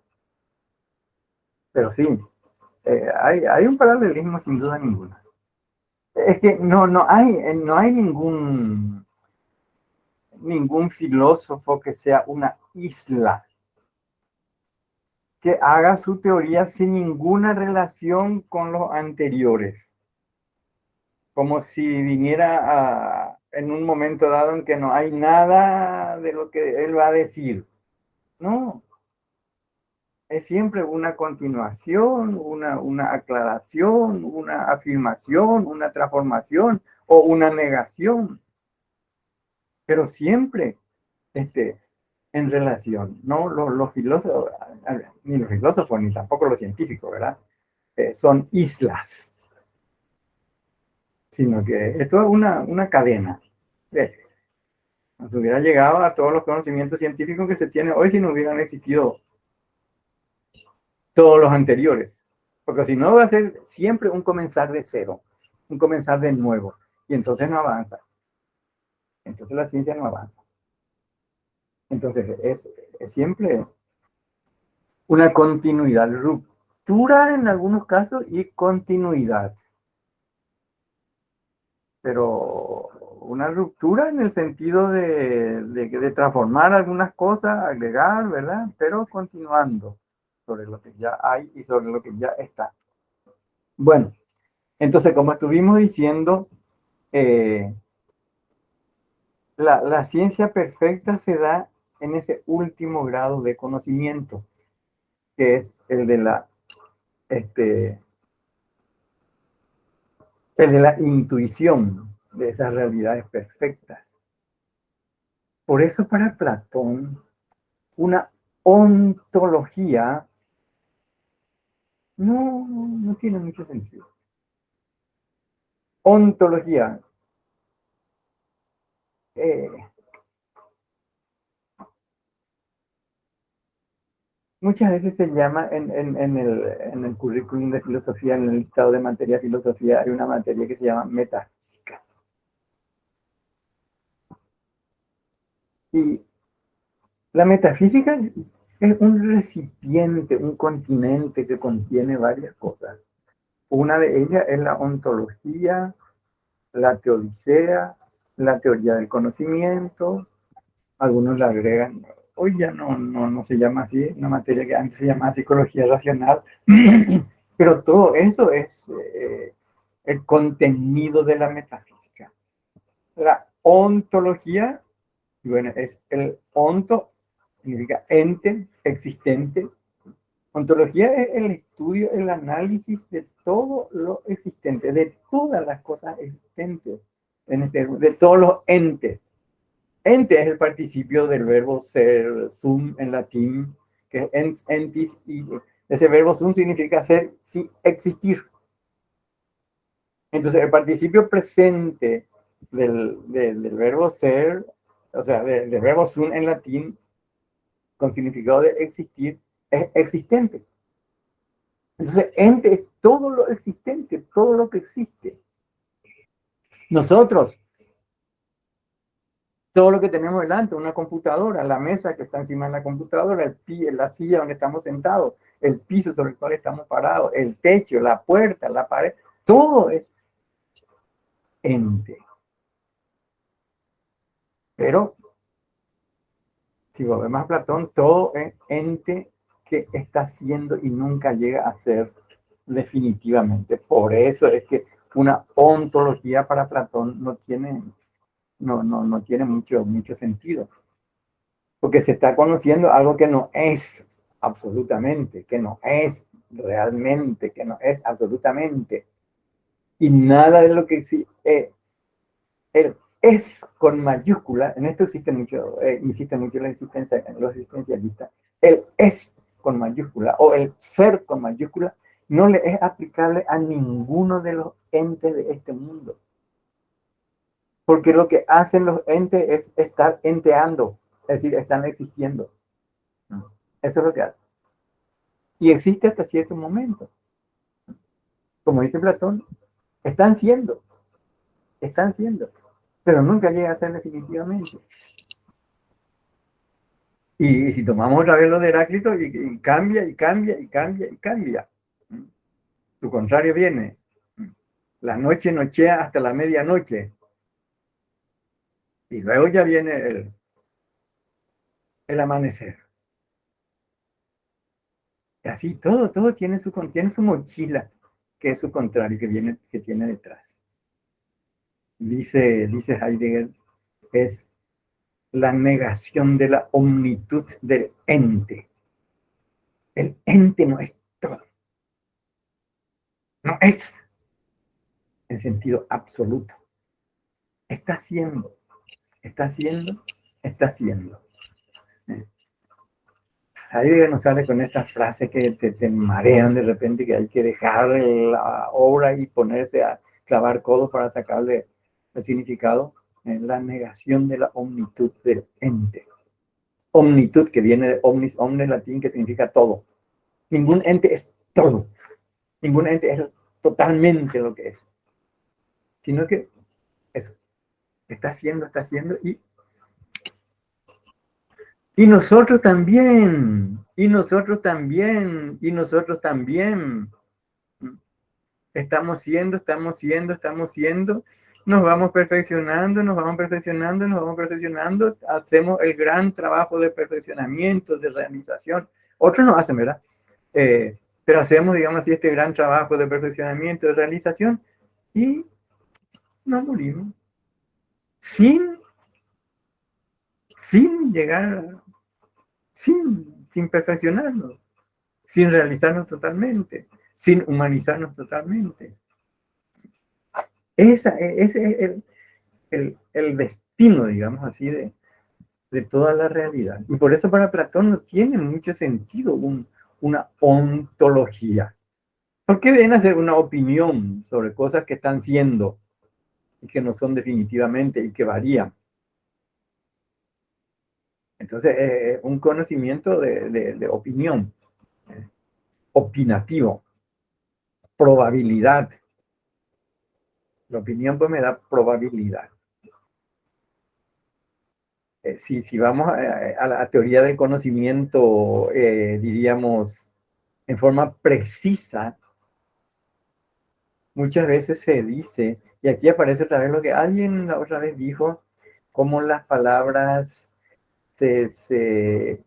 Pero sí, hay un paralelismo sin duda ninguna. Es que no hay ningún filósofo que sea una isla, que haga su teoría sin ninguna relación con los anteriores, como si viniera en un momento dado en que no hay nada de lo que él va a decir. No, es siempre una continuación, una aclaración, una afirmación, una transformación o una negación, pero siempre en relación, ¿no? Los filósofos, ni los filósofos, ni tampoco los científicos, ¿verdad? Son islas, sino que esto es una cadena. Nos hubiera llegado a todos los conocimientos científicos que se tienen hoy si no hubieran existido todos los anteriores. Porque si no va a ser siempre un comenzar de cero, un comenzar de nuevo. Y entonces no avanza. Entonces la ciencia no avanza. Entonces es siempre una continuidad, ruptura en algunos casos y continuidad. Pero una ruptura en el sentido de transformar algunas cosas, agregar, ¿verdad? Pero continuando sobre lo que ya hay y sobre lo que ya está. Bueno, entonces, como estuvimos diciendo, la ciencia perfecta se da en ese último grado de conocimiento, que es el de la intuición de esas realidades perfectas. Por eso para Platón, una ontología no tiene mucho sentido. Ontología. Muchas veces se llama en el currículum de filosofía, en el listado de materia de filosofía, hay una materia que se llama metafísica. Y la metafísica es un recipiente, un continente que contiene varias cosas. Una de ellas es la ontología, la teodicea, la teoría del conocimiento. Algunos le agregan, hoy ya no se llama así, una materia que antes se llamaba psicología racional, pero todo eso es el contenido de la metafísica. La ontología, bueno, es el onto, significa ente, existente. Ontología es el estudio, el análisis de todo lo existente, de todas las cosas existentes, de todos los entes. Ente es el participio del verbo ser, sum en latín, que es ens, entis, y ese verbo sum significa ser y existir. Entonces, el participio presente del verbo ser, o sea, del verbo sun en latín, con significado de existir, es existente. Entonces, ente es todo lo existente, todo lo que existe. Nosotros, todo lo que tenemos delante, una computadora, la mesa que está encima de la computadora, la silla donde estamos sentados, el piso sobre el cual estamos parados, el techo, la puerta, la pared, todo es ente. Pero, si volvemos a Platón, todo es ente que está siendo y nunca llega a ser definitivamente. Por eso es que una ontología para Platón no tiene mucho sentido. Porque se está conociendo algo que no es absolutamente, que no es realmente, que no es absolutamente. Y nada de lo que existe, el es con mayúscula, en esto insiste mucho la existencia, los existencialistas, el es con mayúscula o el ser con mayúscula no le es aplicable a ninguno de los entes de este mundo. Porque lo que hacen los entes es estar enteando, es decir, están existiendo. Eso es lo que hace. Y existe hasta cierto momento. Como dice Platón, están siendo, pero nunca llega a ser definitivamente. Y si tomamos otra vez lo de Heráclito, y cambia, y cambia, y cambia, y cambia. Su contrario viene. La noche nochea hasta la medianoche. Y luego ya viene el amanecer. Y así todo tiene su mochila, que es su contrario, que tiene detrás. Dice Heidegger, es la negación de la omnitud del ente. El ente no es todo. No es en sentido absoluto. Está haciendo, está haciendo, está haciendo. Heidegger nos sale con estas frases que te marean de repente, que hay que dejar la obra y ponerse a clavar codos para sacarle el significado. La negación de la omnitud del ente. Omnitud, que viene de omnis, omne latín, que significa todo. Ningún ente es todo. Ningún ente es totalmente lo que es. Sino que eso. Está haciendo y nosotros también. Y nosotros también. Y nosotros también. Estamos siendo. Nos vamos perfeccionando, hacemos el gran trabajo de perfeccionamiento, de realización. Otros no hacen, ¿verdad? Pero hacemos, digamos así, este gran trabajo de perfeccionamiento, de realización, y nos morimos. Sin llegar, sin perfeccionarnos, sin realizarnos totalmente, sin humanizarnos totalmente. Ese es el destino, digamos así, de toda la realidad. Y por eso para Platón no tiene mucho sentido una ontología. Porque viene a ser una opinión sobre cosas que están siendo y que no son definitivamente y que varían. Entonces, un conocimiento de opinión, opinativo, probabilidad. La opinión pues me da probabilidad. Si vamos a la teoría del conocimiento, diríamos, en forma precisa, muchas veces se dice, y aquí aparece otra vez lo que alguien la otra vez dijo, cómo las palabras se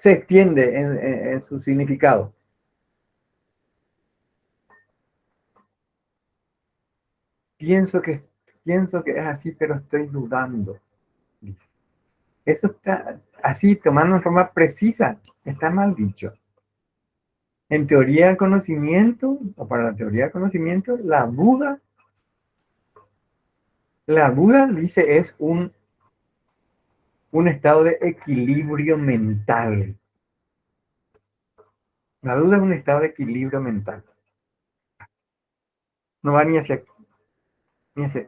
extiende en su significado. Pienso que es así, pero estoy dudando. Eso está así, tomando en forma precisa, está mal dicho. En teoría del conocimiento, o para la teoría del conocimiento, la duda dice es un estado de equilibrio mental. La duda es un estado de equilibrio mental. No va ni hacia, ni hacia,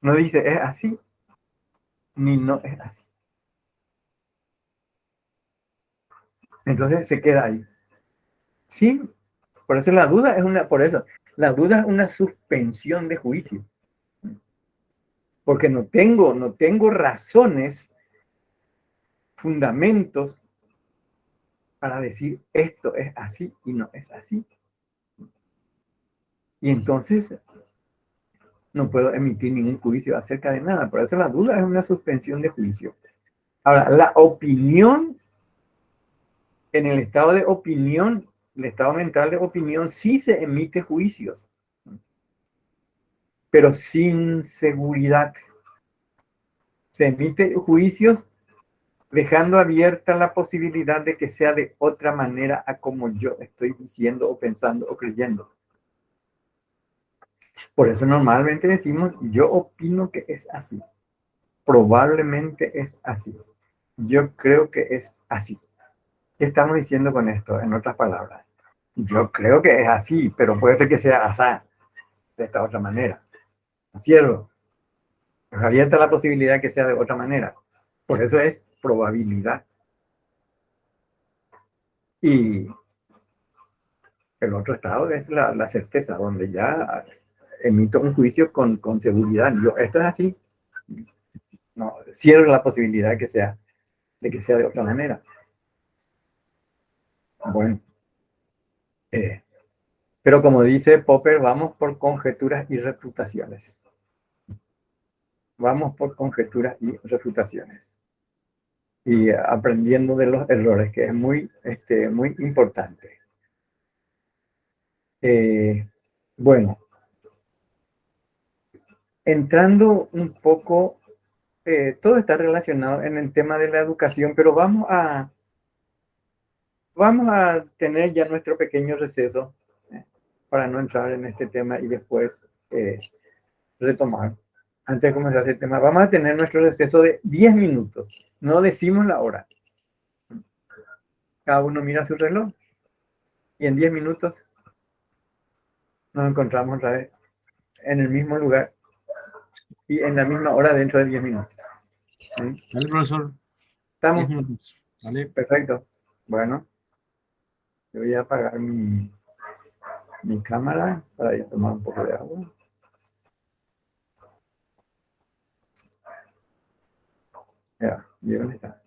no dice es así, ni no es así. Entonces se queda ahí. Sí, por eso la duda es la duda es una suspensión de juicio. Porque no tengo razones, fundamentos para decir esto es así y no es así. Y entonces no puedo emitir ningún juicio acerca de nada. Por eso la duda es una suspensión de juicio. Ahora, la opinión, en el estado de opinión, el estado mental de opinión, sí se emite juicios, pero sin seguridad. Se emite juicios dejando abierta la posibilidad de que sea de otra manera a como yo estoy diciendo o pensando o creyendo. Por eso normalmente decimos, yo opino que es así. Probablemente es así. Yo creo que es así. ¿Qué estamos diciendo con esto? En otras palabras, yo creo que es así, pero puede ser que sea así, de esta otra manera. ¿No es cierto? Nos abierta la posibilidad que sea de otra manera. Por eso es probabilidad. Y el otro estado es la certeza, donde ya emito un juicio con seguridad. Yo, esto es así. No, cierro la posibilidad de que sea de otra manera. Bueno, pero como dice Popper, vamos por conjeturas y refutaciones. Vamos por conjeturas y refutaciones. Y aprendiendo de los errores, que es muy importante. Bueno, entrando un poco, todo está relacionado en el tema de la educación, pero vamos a tener ya nuestro pequeño receso para no entrar en este tema y después retomar. Antes de comenzar el tema, vamos a tener nuestro receso de 10 minutos. No decimos la hora. Cada uno mira su reloj y en 10 minutos nos encontramos otra vez en el mismo lugar y en la misma hora dentro de 10 minutos. Dale, profesor. ¿Estamos? 10 minutos. Dale. Perfecto. Bueno, yo voy a apagar mi cámara para ir a tomar un poco de agua. Ya, ¿y dónde está?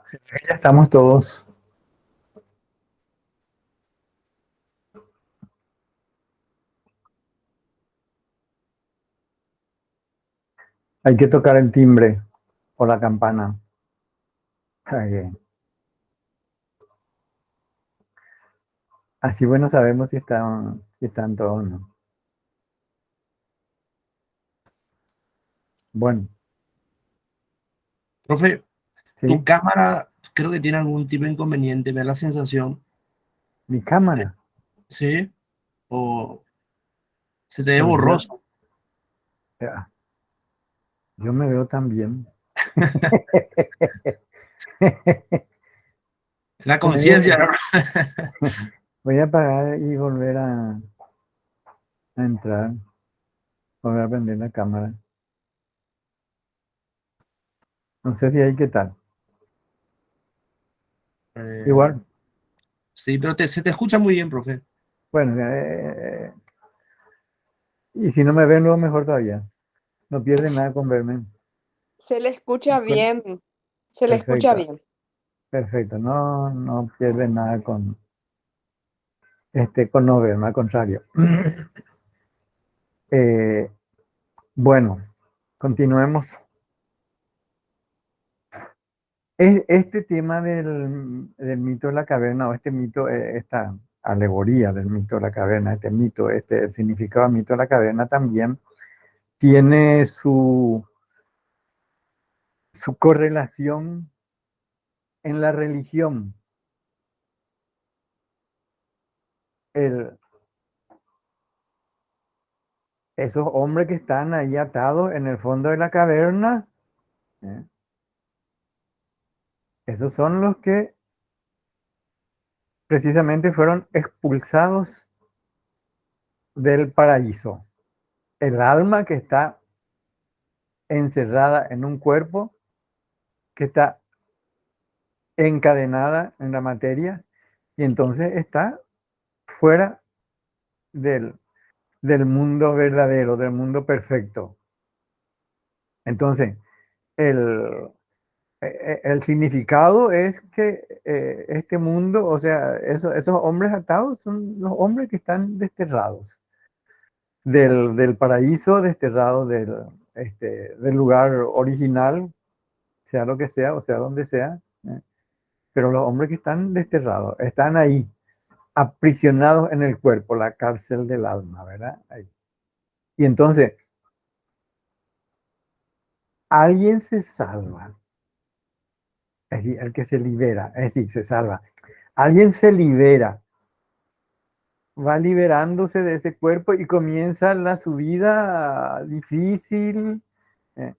Sí, ya estamos todos. Hay que tocar el timbre o la campana. Así bueno sabemos si están todos o no. Bueno, Profe, sí, tu cámara creo que tiene algún tipo de inconveniente, me da la sensación. mi cámara. ¿Sí? O se te ve Bueno, borroso. ya, yo me veo tan bien. La conciencia, ¿no? Voy a apagar y volver a entrar. Volver a prender la cámara. No sé si hay qué tal. Igual. Sí, pero se te escucha muy bien, profe. Bueno, y si no me ven, luego mejor todavía. No pierden nada con verme. Se le escucha Bueno, bien, se le escucha perfecto, bien. perfecto. No pierden nada con no verme, al contrario. Bueno, continuemos. Este tema del mito de la caverna, o este mito, esta alegoría del mito de la caverna, este mito, el significado del mito de la caverna también tiene su correlación en la religión. Esos hombres que están ahí atados en el fondo de la caverna, esos son los que precisamente fueron expulsados del paraíso. El alma que está encerrada en un cuerpo, que está encadenada en la materia, y entonces está fuera del mundo verdadero, del mundo perfecto. Entonces, el significado es que este mundo, o sea, esos hombres atados son los hombres que están desterrados del paraíso, desterrados del lugar original, sea lo que sea, o sea donde sea, pero los hombres que están desterrados, están ahí, aprisionados en el cuerpo, la cárcel del alma, ¿verdad? Ahí. Y entonces, alguien se salva, es decir, el que se libera, es decir, se salva. Alguien se libera, va liberándose de ese cuerpo y comienza la subida difícil eh,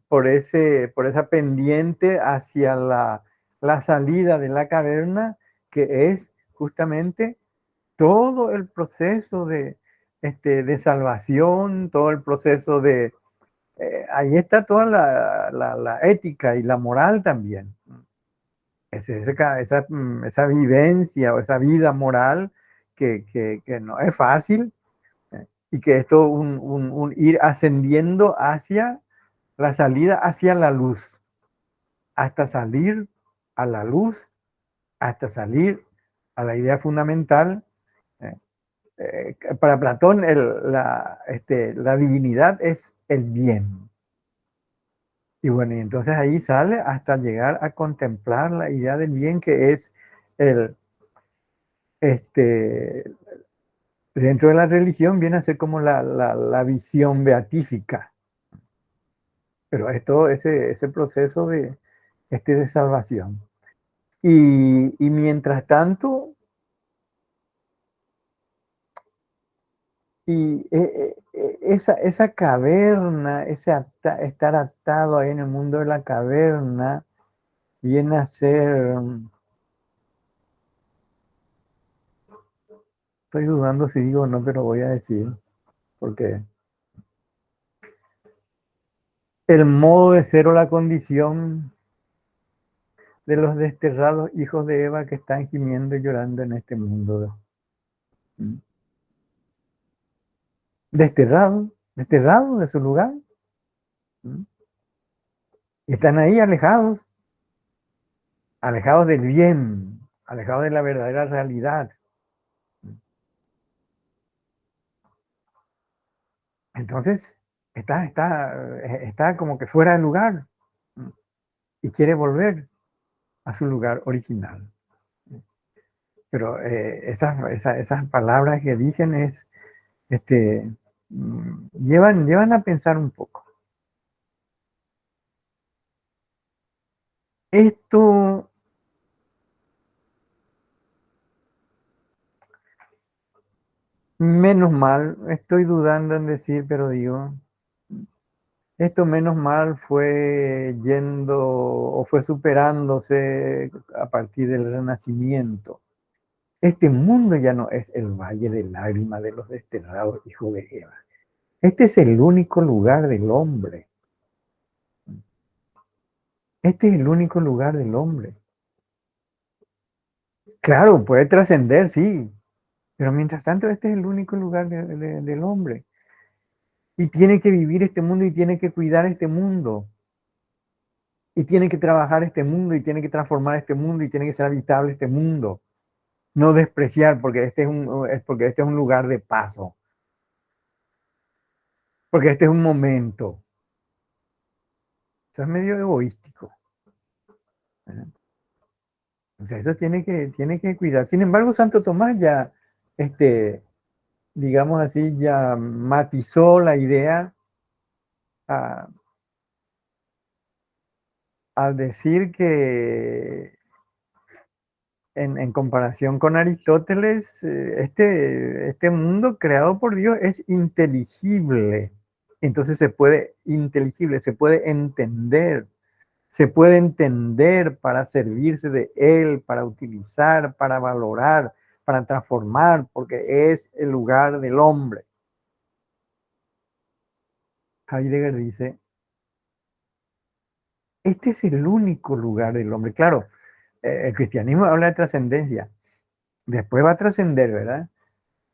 por esa pendiente hacia la salida de la caverna, que es justamente todo el proceso de salvación, todo el proceso ahí está toda la ética y la moral también. Esa vivencia o esa vida moral que no es fácil, y que esto un ir ascendiendo hacia la salida, hacia la luz, hasta salir a la luz, hasta salir a la idea fundamental. Para Platón, la divinidad es el bien. Y bueno, y entonces ahí sale hasta llegar a contemplar la idea del bien, que es el, este, dentro de la religión viene a ser como la visión beatífica. Pero es todo ese proceso de salvación. Y mientras tanto, esa caverna, estar atado ahí en el mundo de la caverna, viene a ser, estoy dudando si digo o no, pero voy a decir, porque el modo de ser o la condición de los desterrados hijos de Eva que están gimiendo y llorando en este mundo. Desterrados de su lugar. Están ahí alejados. alejados del bien, alejados de la verdadera realidad. Entonces, está como que fuera de lugar y quiere volver a su lugar original. Pero esas palabras que dicen llevan a pensar un poco. Esto menos mal, estoy dudando en decir, pero digo, esto menos mal fue yendo o fue superándose a partir del Renacimiento. Este mundo ya no es el valle de lágrimas de los desterrados hijos de Eva. Este es el único lugar del hombre. Este es el único lugar del hombre. Claro, puede trascender, sí, pero mientras tanto este es el único lugar del hombre. Y tiene que vivir este mundo y tiene que cuidar este mundo. Y tiene que trabajar este mundo y tiene que transformar este mundo y tiene que ser habitable este mundo. No despreciar porque porque este es un lugar de paso. Porque este es un momento. Eso es medio egoístico. O sea, eso tiene que cuidar. Sin embargo, Santo Tomás ya, digamos así, ya matizó la idea al decir que en comparación con Aristóteles, este mundo creado por Dios es inteligible. Entonces se puede entender para servirse de él, para utilizar, para valorar, para transformar, porque es el lugar del hombre. Heidegger dice, este es el único lugar del hombre. Claro, el cristianismo habla de trascendencia, después va a trascender, ¿verdad?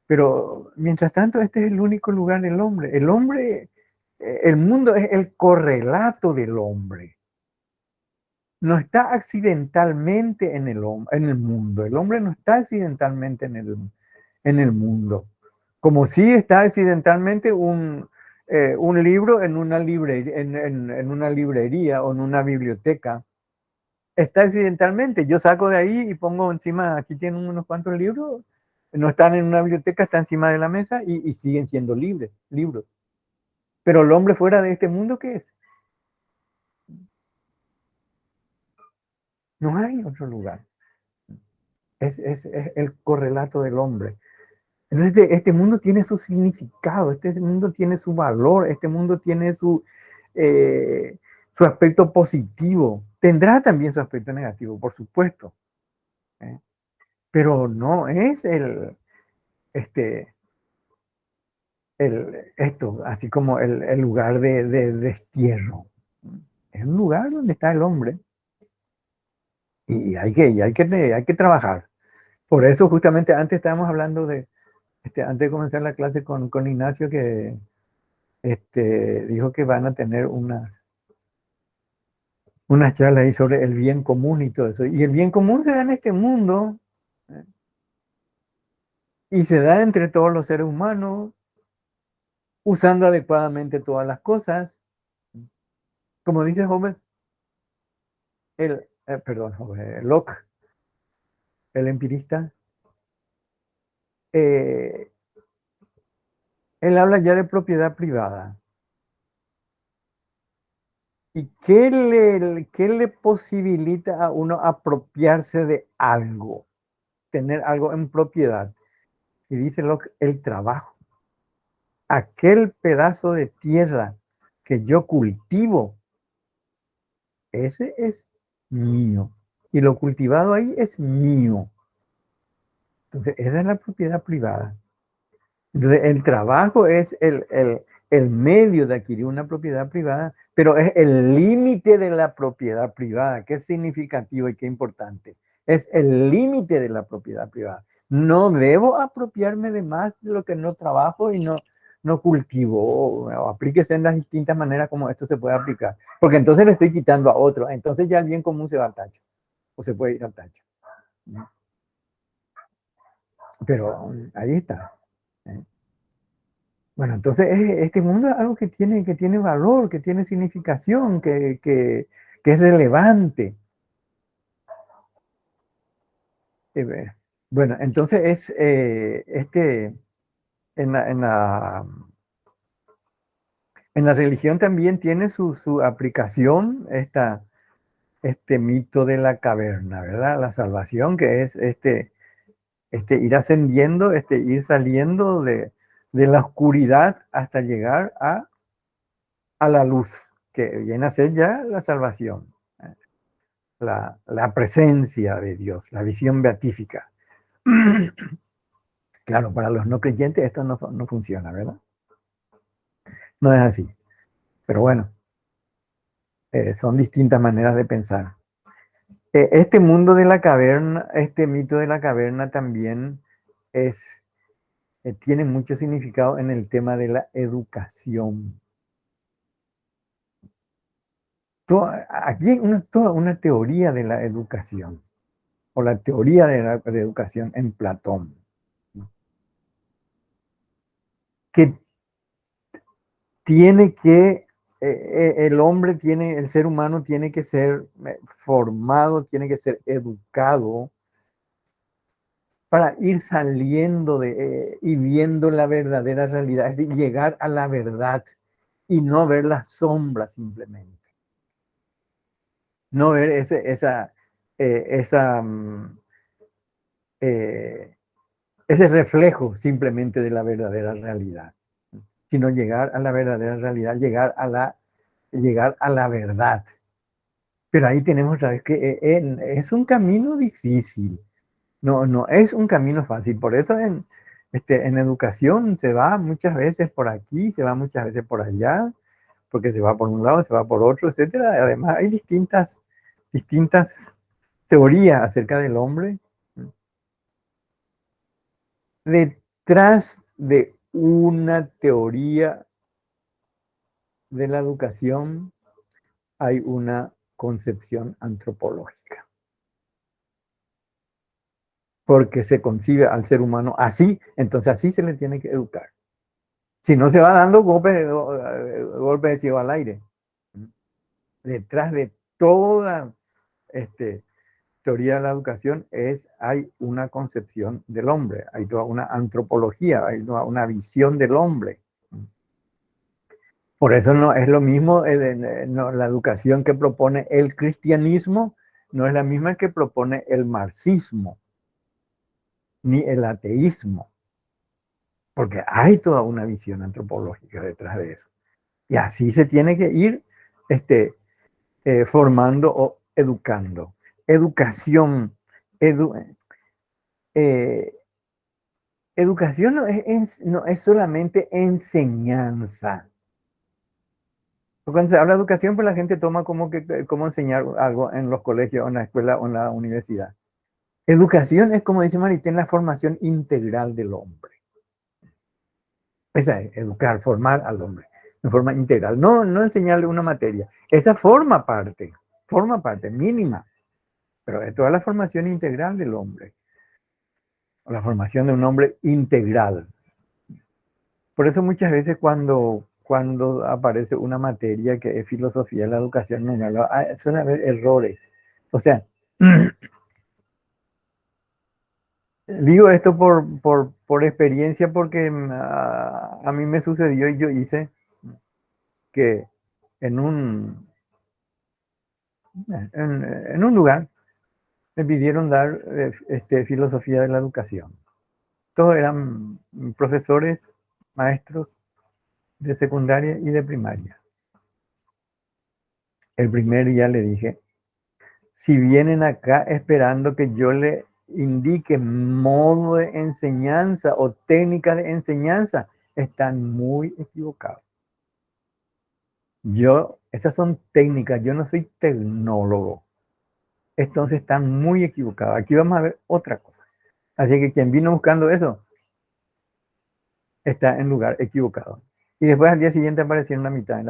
Pero mientras tanto, este es el único lugar del hombre. El hombre, el mundo es el correlato del hombre. No está accidentalmente en el mundo. El hombre no está accidentalmente en el mundo. Como si está accidentalmente un libro en una librería o en una biblioteca. Está accidentalmente. Yo saco de ahí y pongo encima, aquí tienen unos cuantos libros, no están en una biblioteca, está encima de la mesa y siguen siendo libros. Pero el hombre fuera de este mundo, ¿qué es? No hay otro lugar. Es el correlato del hombre. Entonces, este mundo tiene su significado, este mundo tiene su valor, este mundo tiene su aspecto positivo. Tendrá también su aspecto negativo, por supuesto. Pero no es así como el lugar de destierro. Es un lugar donde está el hombre. Y hay que trabajar. Por eso, justamente antes estábamos hablando antes de comenzar la clase con Ignacio, que dijo que van a tener unas charlas ahí sobre el bien común y todo eso. Y el bien común se da en este mundo, y se da entre todos los seres humanos, usando adecuadamente todas las cosas. Como dice Hobbes, Locke, el empirista, él habla ya de propiedad privada. ¿Y qué le posibilita a uno apropiarse de algo? Tener algo en propiedad. Y dice Locke, el trabajo. Aquel pedazo de tierra que yo cultivo, ese es mío. Y lo cultivado ahí es mío. Entonces, esa es la propiedad privada. Entonces, el trabajo es el medio de adquirir una propiedad privada, pero es el límite de la propiedad privada, que es significativo y que importante. Es el límite de la propiedad privada. No debo apropiarme de más de lo que no trabajo y no cultivo, o aplíquese en las distintas maneras como esto se puede aplicar, porque entonces le estoy quitando a otro, entonces ya el bien común se va al tacho. o se puede ir al tacho. Pero ahí está. Bueno, entonces este mundo es algo que tiene valor, que tiene significación, que es relevante. Bueno, entonces en la religión también tiene su aplicación este mito de la caverna, ¿verdad? La salvación, que es ir ascendiendo, ir saliendo de la oscuridad hasta llegar a la luz, que viene a ser ya la salvación, la presencia de Dios, la visión beatífica. Claro, para los no creyentes esto no funciona, ¿verdad? No es así. Pero bueno, son distintas maneras de pensar. Este mundo de la caverna, este mito de la caverna también tiene mucho significado en el tema de la educación. Aquí hay toda una teoría de la educación, o la teoría de la educación en Platón, que tiene que, el ser humano tiene que ser formado, tiene que ser educado para ir saliendo y viendo la verdadera realidad, es decir, llegar a la verdad y no ver las sombras simplemente. No ver ese reflejo simplemente de la verdadera realidad, sino llegar a la verdadera realidad, llegar a la verdad. Pero ahí tenemos otra vez que es un camino difícil, no es un camino fácil. Por eso en educación se va muchas veces por aquí, se va muchas veces por allá, porque se va por un lado, se va por otro, etcétera. Además hay distintas teorías acerca del hombre. Detrás de una teoría de la educación hay una concepción antropológica. Porque se concibe al ser humano así, entonces así se le tiene que educar. Si no, se va dando golpes de ciego al aire. Detrás de toda teoría de la educación hay una concepción del hombre, hay toda una antropología, hay toda una visión del hombre. Por eso no es lo mismo, la educación que propone el cristianismo no es la misma que propone el marxismo, ni el ateísmo, porque hay toda una visión antropológica detrás de eso. Y así se tiene que ir formando o educando. Educación. Educación no es solamente enseñanza. Cuando se habla de educación, pues la gente toma como enseñar algo en los colegios, en la escuela o en la universidad. Educación es, como dice Maritain, la formación integral del hombre. Esa es, educar, formar al hombre de forma integral. No enseñarle una materia. Esa forma parte mínima, pero es toda la formación integral del hombre. La formación de un hombre integral. Por eso muchas veces cuando aparece una materia que es filosofía de la educación, suele haber errores. O sea, digo esto por experiencia, porque a mí me sucedió y yo hice que en un lugar me pidieron dar filosofía de la educación. Todos eran profesores, maestros de secundaria y de primaria. El primer día le dije, si vienen acá esperando que yo le indique modo de enseñanza o técnica de enseñanza, están muy equivocados. Esas son técnicas, yo no soy tecnólogo. Entonces están muy equivocados. Aquí vamos a ver otra cosa. Así que quien vino buscando eso está en lugar equivocado. Y después al día siguiente apareció en la mitad.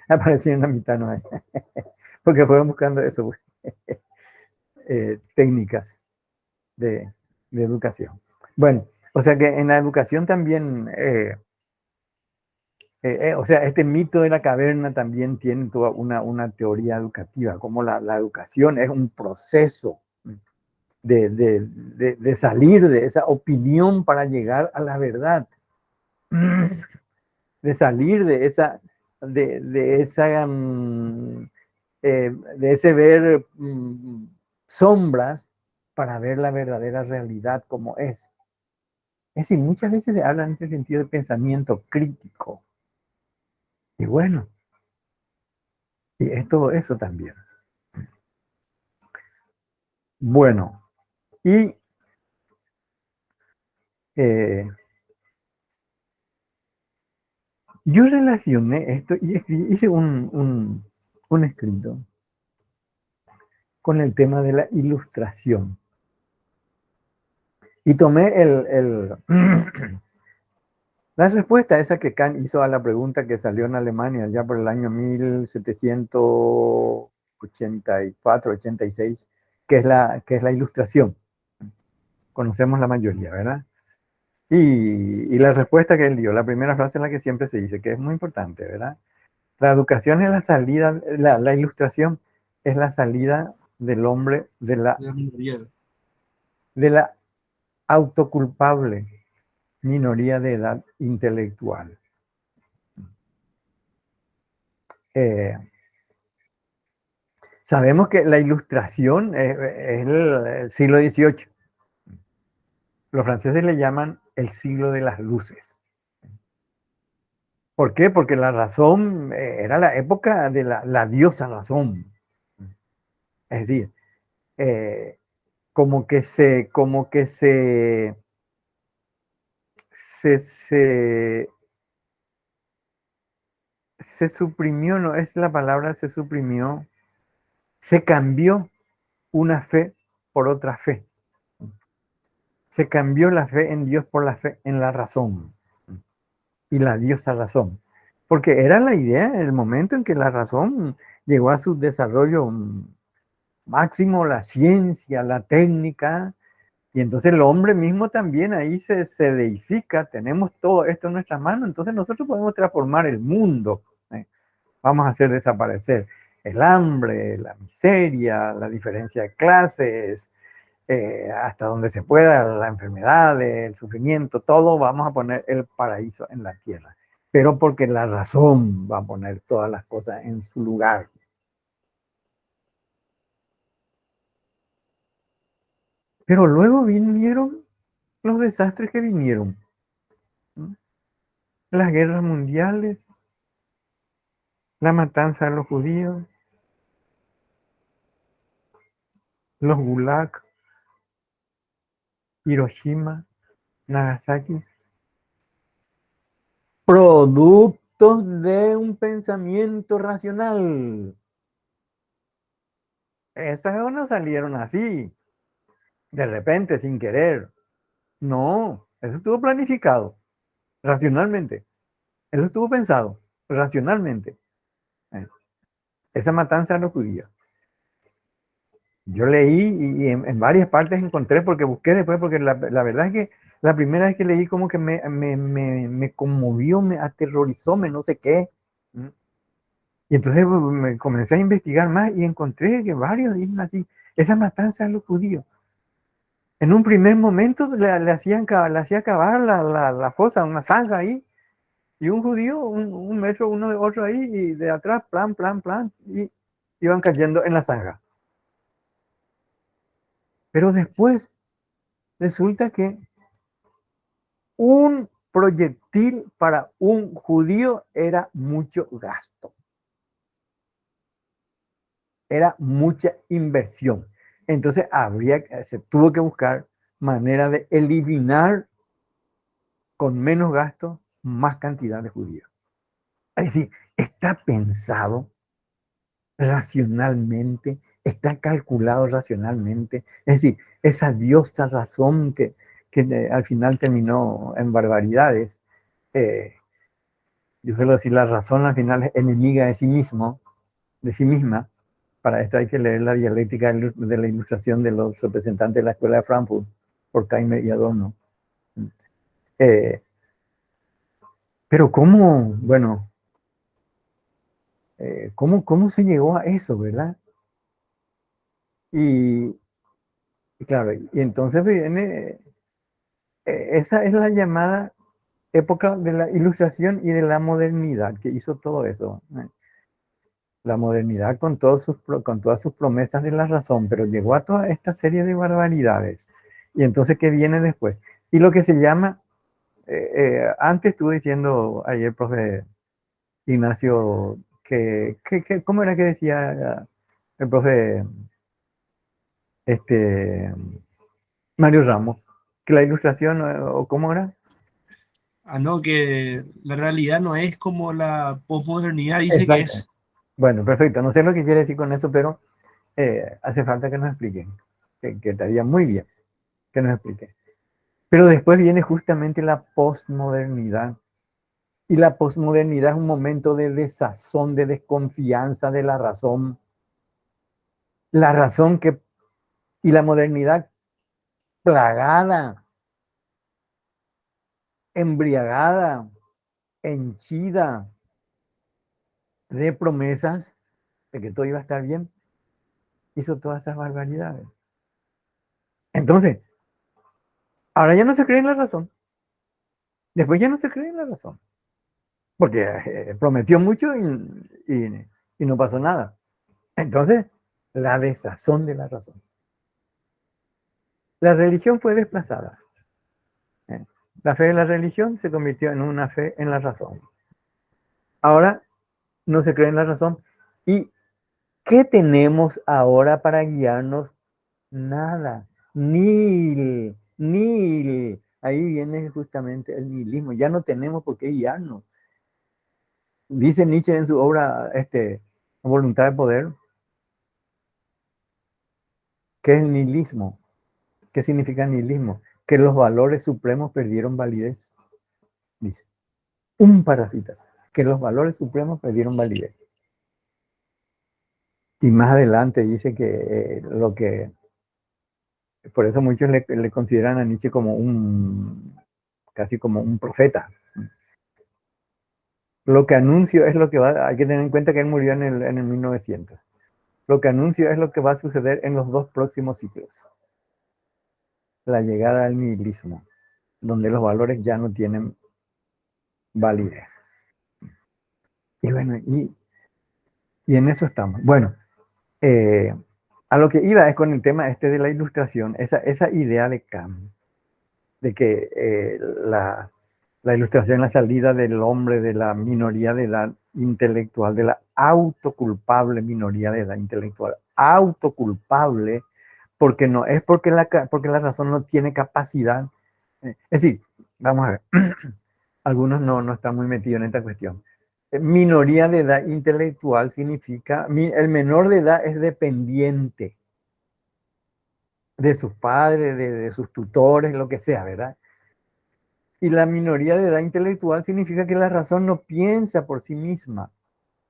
Apareció en la mitad, no hay. Porque fueron buscando eso. técnicas de educación. Bueno, o sea que en la educación también, o sea, este mito de la caverna también tiene toda una teoría educativa, como la educación es un proceso de salir de esa opinión para llegar a la verdad, de salir de esa, de ese ver sombras para ver la verdadera realidad como es. Es decir, muchas veces se habla en ese sentido de pensamiento crítico. Y bueno, y es todo eso también. Bueno, y yo relacioné esto y hice un escrito con el tema de la ilustración. Y tomé la respuesta esa que Kant hizo a la pregunta que salió en Alemania ya por el año 1784-86, que es la ilustración. Conocemos la mayoría, ¿verdad? Y la respuesta que él dio, la primera frase en la que siempre se dice, que es muy importante, ¿verdad? La educación es la salida, la ilustración es la salida del hombre de la autoculpable minoría de edad intelectual. Sabemos que la ilustración es el siglo XVIII. Los franceses le llaman el siglo de las luces. ¿Por qué? Porque la razón era la época de la diosa razón. Es decir, como que se suprimió, no es la palabra, se suprimió, se cambió una fe por otra fe. Se cambió la fe en Dios por la fe en la razón y la diosa razón. Porque era la idea, el momento en que la razón llegó a su desarrollo máximo, la ciencia, la técnica, y entonces el hombre mismo también ahí se deifica, tenemos todo esto en nuestras manos, entonces nosotros podemos transformar el mundo. Vamos a hacer desaparecer el hambre, la miseria, la diferencia de clases, hasta donde se pueda, la enfermedad, el sufrimiento, todo vamos a poner el paraíso en la tierra. Pero porque la razón va a poner todas las cosas en su lugar. Pero luego vinieron los desastres que vinieron. Las guerras mundiales, la matanza de los judíos, los gulag, Hiroshima, Nagasaki, productos de un pensamiento racional. Esas no salieron así, de repente, sin querer. No, eso estuvo planificado, racionalmente. Eso estuvo pensado, racionalmente. Esa matanza de los judíos. Yo leí y en varias partes encontré, porque busqué después, porque la verdad es que la primera vez que leí como que me conmovió, me aterrorizó, me no sé qué. Y entonces me comencé a investigar más y encontré que varios dicen así, esa matanza de los judíos. En un primer momento le hacía cavar la fosa, una zanja ahí, y un judío, un metro uno de otro ahí, y de atrás, plan, y iban cayendo en la zanja. Pero después resulta que un proyectil para un judío era mucho gasto. Era mucha inversión. Entonces se tuvo que buscar manera de eliminar con menos gasto más cantidad de judíos. Es decir, está pensado racionalmente, está calculado racionalmente. Es decir, esa diosa razón que al final terminó en barbaridades. Yo suelo decir, la razón al final es enemiga de sí misma, Para esto hay que leer la dialéctica de la ilustración de los representantes de la Escuela de Frankfurt, por Keimer y Adorno. Pero ¿cómo? Bueno, ¿cómo se llegó a eso, verdad? Y claro, y entonces viene, esa es la llamada época de la ilustración y de la modernidad que hizo todo eso. La modernidad con todas sus promesas de la razón, pero llegó a toda esta serie de barbaridades. Y entonces, ¿qué viene después? Y lo que se llama, antes estuve diciendo ayer, profe Ignacio, ¿cómo era que decía el profe Mario Ramos? Que la ilustración, o cómo era. No, que la realidad no es como la posmodernidad dice que Exacto. es. Bueno, perfecto. No sé lo que quiere decir con eso, pero hace falta que nos expliquen. Que estaría muy bien que nos expliquen. Pero después viene justamente la posmodernidad. Y la posmodernidad es un momento de desazón, de desconfianza de la razón. La razón y la modernidad plagada, embriagada, henchida de promesas de que todo iba a estar bien, hizo todas esas barbaridades. Entonces, ahora ya no se cree en la razón. Después ya no se cree en la razón. Porque prometió mucho y no pasó nada. Entonces, la desazón de la razón. La religión fue desplazada. La fe de la religión se convirtió en una fe en la razón. Ahora no se cree en la razón. ¿Y qué tenemos ahora para guiarnos? Nada. Nil. Ahí viene justamente el nihilismo. Ya no tenemos por qué guiarnos. Dice Nietzsche en su obra Voluntad de Poder, ¿qué es el nihilismo? ¿Qué significa nihilismo? Que los valores supremos perdieron validez. Dice, un parásita, que los valores supremos perdieron validez. Y más adelante dice que por eso muchos le consideran a Nietzsche como casi como un profeta. Lo que anuncio es lo que hay que tener en cuenta que él murió en el 1900. Lo que anuncio es lo que va a suceder en los 2 próximos ciclos. La llegada al nihilismo, donde los valores ya no tienen validez. Y bueno, y en eso estamos. Bueno, a lo que iba es con el tema de la ilustración, esa idea de Kant, de que la ilustración es la salida del hombre de la minoría de edad intelectual, de la autoculpable minoría de edad intelectual, autoculpable, porque no es porque la razón no tiene capacidad. Es decir, vamos a ver, algunos no están muy metidos en esta cuestión. Minoría de edad intelectual significa, el menor de edad es dependiente de sus padres, de sus tutores, lo que sea, ¿verdad? Y la minoría de edad intelectual significa que la razón no piensa por sí misma,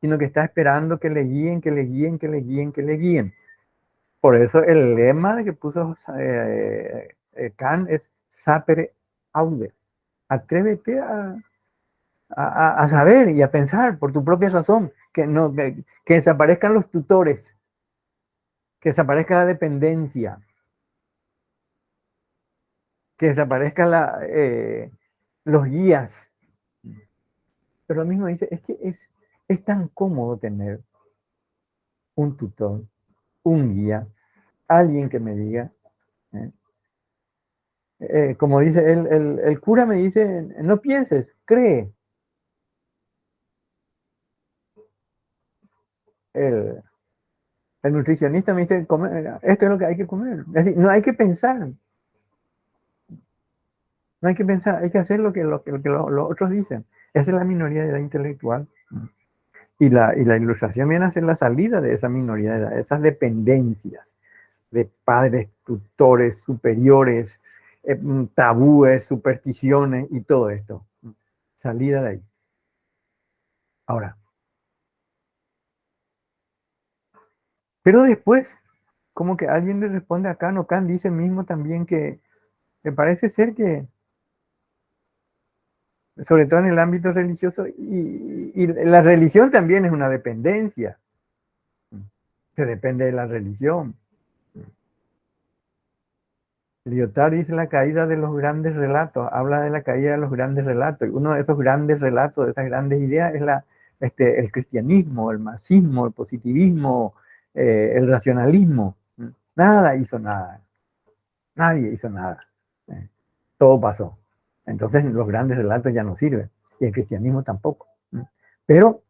sino que está esperando que le guíen, que le guíen, que le guíen, que le guíen. Por eso el lema que puso Kant es sapere aude. Atrévete a saber y a pensar por tu propia razón, que desaparezcan los tutores, que desaparezca la dependencia, que desaparezcan los guías. Pero lo mismo dice, es que es tan cómodo tener un tutor, un guía, alguien que me diga, como dice el cura me dice, no pienses, cree. El nutricionista me dice, esto es lo que hay que comer. Es decir, no hay que pensar. No hay que pensar, hay que hacer lo que los otros dicen. Esa es la minoría de edad intelectual. Y la ilustración viene a ser la salida de esa minoría de edad, esas dependencias de padres, tutores, superiores, tabúes, supersticiones y todo esto. Salida de ahí. Ahora, Pero después, como que alguien le responde a Kant, o Kant dice mismo también que me parece ser que, sobre todo en el ámbito religioso, y la religión también es una dependencia. Se depende de la religión. Lyotard dice la caída de los grandes relatos, habla de la caída de los grandes relatos. Y uno de esos grandes relatos, de esas grandes ideas, es el cristianismo, el marxismo, el positivismo, el racionalismo. Nada hizo nada. Nadie hizo nada. Todo pasó. Entonces los grandes relatos ya no sirven. Y el cristianismo tampoco. Pero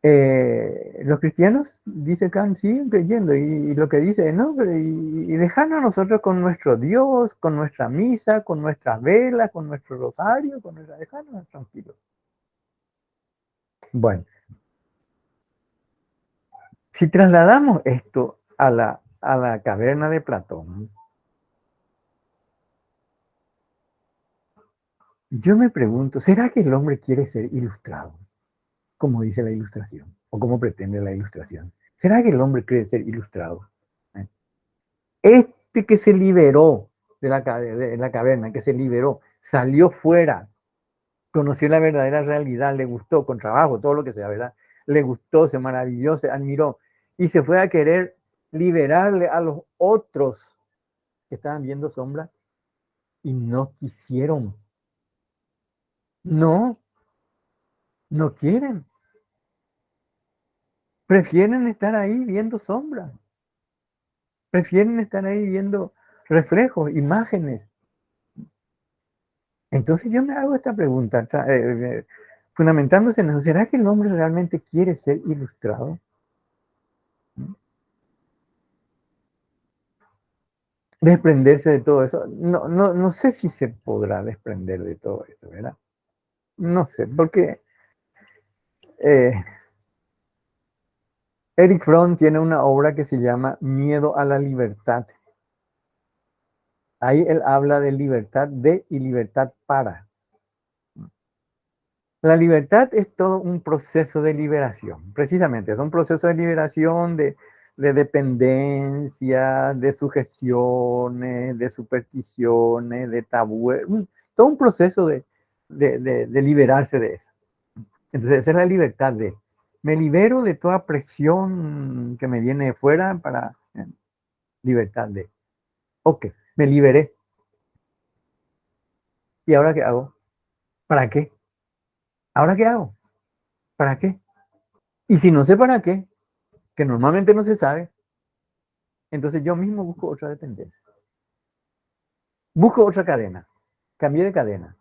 los cristianos, dice Kant, siguen creyendo y lo que dice, no, pero y dejarnos a nosotros con nuestro Dios, con nuestra misa, con nuestras velas, con nuestro rosario, dejarnos tranquilos. Bueno, si trasladamos esto a la caverna de Platón, yo me pregunto, ¿será que el hombre quiere ser ilustrado? Como dice la ilustración, o como pretende la ilustración. ¿Será que el hombre quiere ser ilustrado? Este que se liberó de la caverna, que se liberó, salió fuera, conoció la verdadera realidad, le gustó, con trabajo, todo lo que sea, ¿verdad? Le gustó, se maravilló, se admiró, y se fue a querer liberarle a los otros que estaban viendo sombra y no quisieron. No, no quieren. Prefieren estar ahí viendo sombra. Prefieren estar ahí viendo reflejos, imágenes. Entonces yo me hago esta pregunta, fundamentándose en eso, ¿será que el hombre realmente quiere ser ilustrado? Desprenderse de todo eso. No sé si se podrá desprender de todo eso, ¿verdad? No sé, porque eh, Erich Fromm tiene una obra que se llama Miedo a la libertad. Ahí él habla de libertad de y libertad para. La libertad es todo un proceso de liberación, precisamente, es un proceso de liberación de dependencia, de sujeciones, de supersticiones, de tabúes, todo un proceso de liberarse de eso. Entonces, esa es la libertad de, me libero de toda presión que me viene de fuera para libertad de, ok, me liberé. ¿Y ahora qué hago? ¿Para qué? ¿Ahora qué hago? ¿Para qué? Y si no sé para qué, que normalmente no se sabe, entonces yo mismo busco otra dependencia. Busco otra cadena. Cambié de cadena.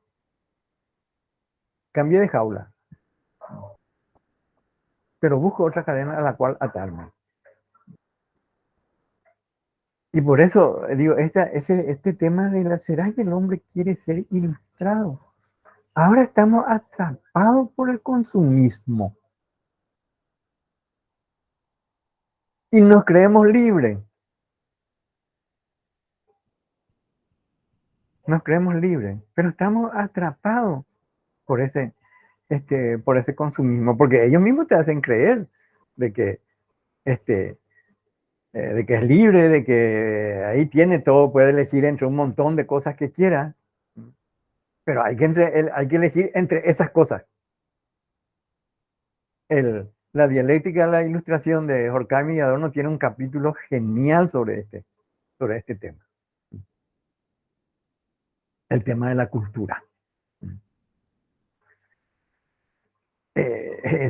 Cambié de jaula. Pero busco otra cadena a la cual atarme. Y por eso digo, este tema de ¿será que el hombre quiere ser ilustrado? Ahora estamos atrapados por el consumismo. Y nos creemos libres. Nos creemos libres. Pero estamos atrapados por por ese consumismo. Porque ellos mismos te hacen creer de que de que es libre, de que ahí tiene todo, puede elegir entre un montón de cosas que quiera, pero hay que elegir entre esas cosas. La dialéctica de la ilustración de Horkheimer y Adorno tiene un capítulo genial sobre este tema. El tema de la cultura.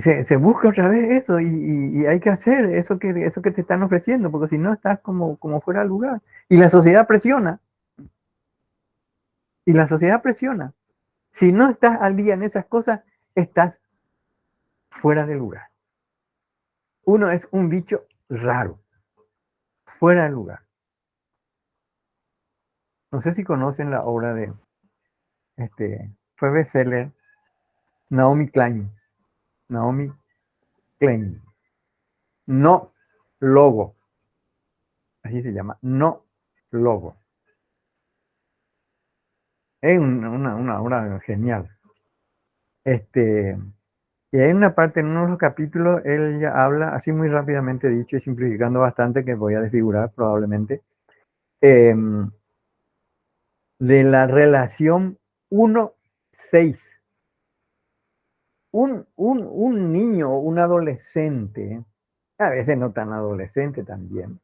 Se busca otra vez eso y hay que hacer eso que te están ofreciendo, porque si no estás como fuera de lugar. Y la sociedad presiona. Y la sociedad presiona. Si no estás al día en esas cosas, estás fuera de lugar. Uno es un bicho raro, fuera de lugar. No sé si conocen la obra de, fue bestseller, Naomi Klein. Naomi Klein. No logo. Así se llama, no logo. Es una obra genial. Y hay una parte en uno de los capítulos, él ya habla, así muy rápidamente dicho y simplificando bastante, que voy a desfigurar probablemente, de la relación 1-6. Un niño, un adolescente, a veces no tan adolescente también,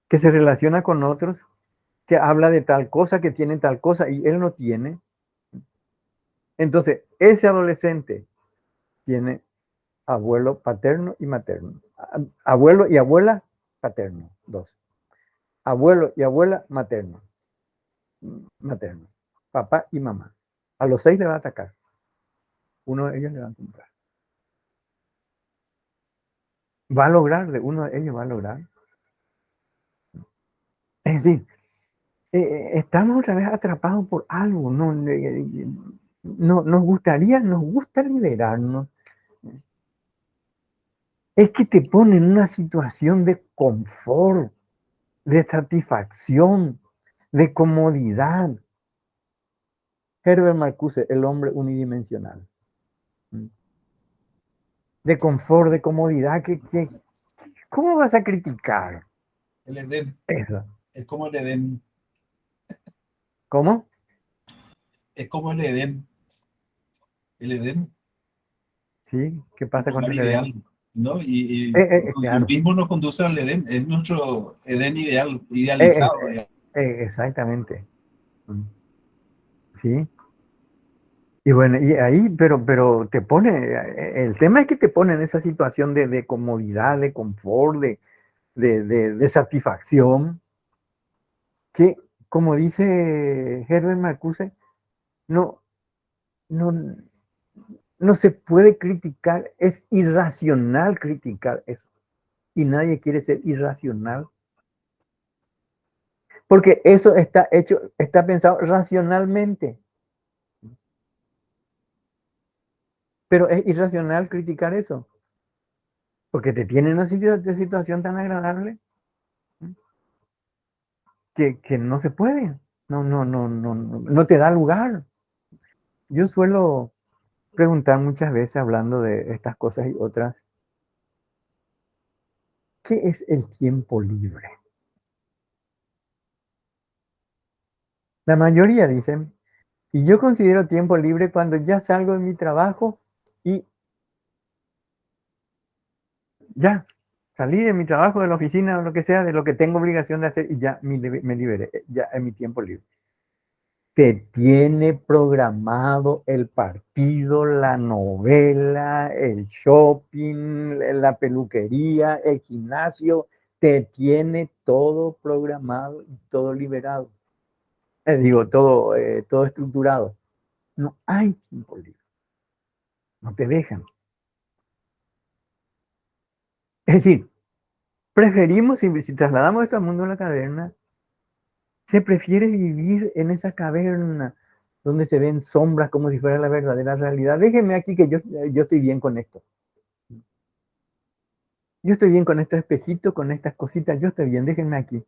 que se relaciona con otros, que habla de tal cosa, que tiene tal cosa y él no tiene. Entonces, ese adolescente tiene abuelo paterno y materno. Abuelo y abuela paterno, 2. Abuelo y abuela materno. Materno. Papá y mamá. A los 6 le va a atacar. Uno de ellos le va a comprar. Va a lograrle, uno de ellos va a lograr. Es decir, estamos otra vez atrapados por algo. Nos gusta liberarnos. Es que te pone en una situación de confort, de satisfacción, de comodidad. Herbert Marcuse, el hombre unidimensional. De confort, de comodidad, ¿cómo vas a criticar? El Edén. Eso. Es como el Edén. ¿Cómo? Es como el Edén. El Edén. Sí, ¿qué pasa Un con lugar el ideal, Edén? ¿no? Y el Claro. consumismo nos conduce al Edén. Es nuestro Edén ideal, idealizado. Exactamente. Sí. Y bueno, y ahí, pero te pone, el tema es que te pone en esa situación de comodidad, de confort, de satisfacción, que, como dice Herbert Marcuse, no, no, no se puede criticar, es irracional criticar eso. Y nadie quiere ser irracional. Porque eso está hecho, está pensado racionalmente. Pero es irracional criticar eso. Porque te tiene en una situación tan agradable que no se puede. No te da lugar. Yo suelo preguntar muchas veces, hablando de estas cosas y otras, ¿qué es el tiempo libre? La mayoría dicen, y yo considero tiempo libre cuando ya salgo de mi trabajo y ya, salí de mi trabajo, de la oficina, o lo que sea, de lo que tengo obligación de hacer y ya me liberé, ya es mi tiempo libre. Te tiene programado el partido, la novela, el shopping, la peluquería, el gimnasio, te tiene todo programado y todo liberado. Todo estructurado. No hay tiempo libre. No te dejan. Es decir, preferimos, si trasladamos esto al mundo de la caverna, se prefiere vivir en esa caverna donde se ven sombras como si fuera la verdadera realidad. Déjenme aquí que yo estoy bien con esto. Yo estoy bien con estos espejitos, con estas cositas, yo estoy bien, déjenme aquí.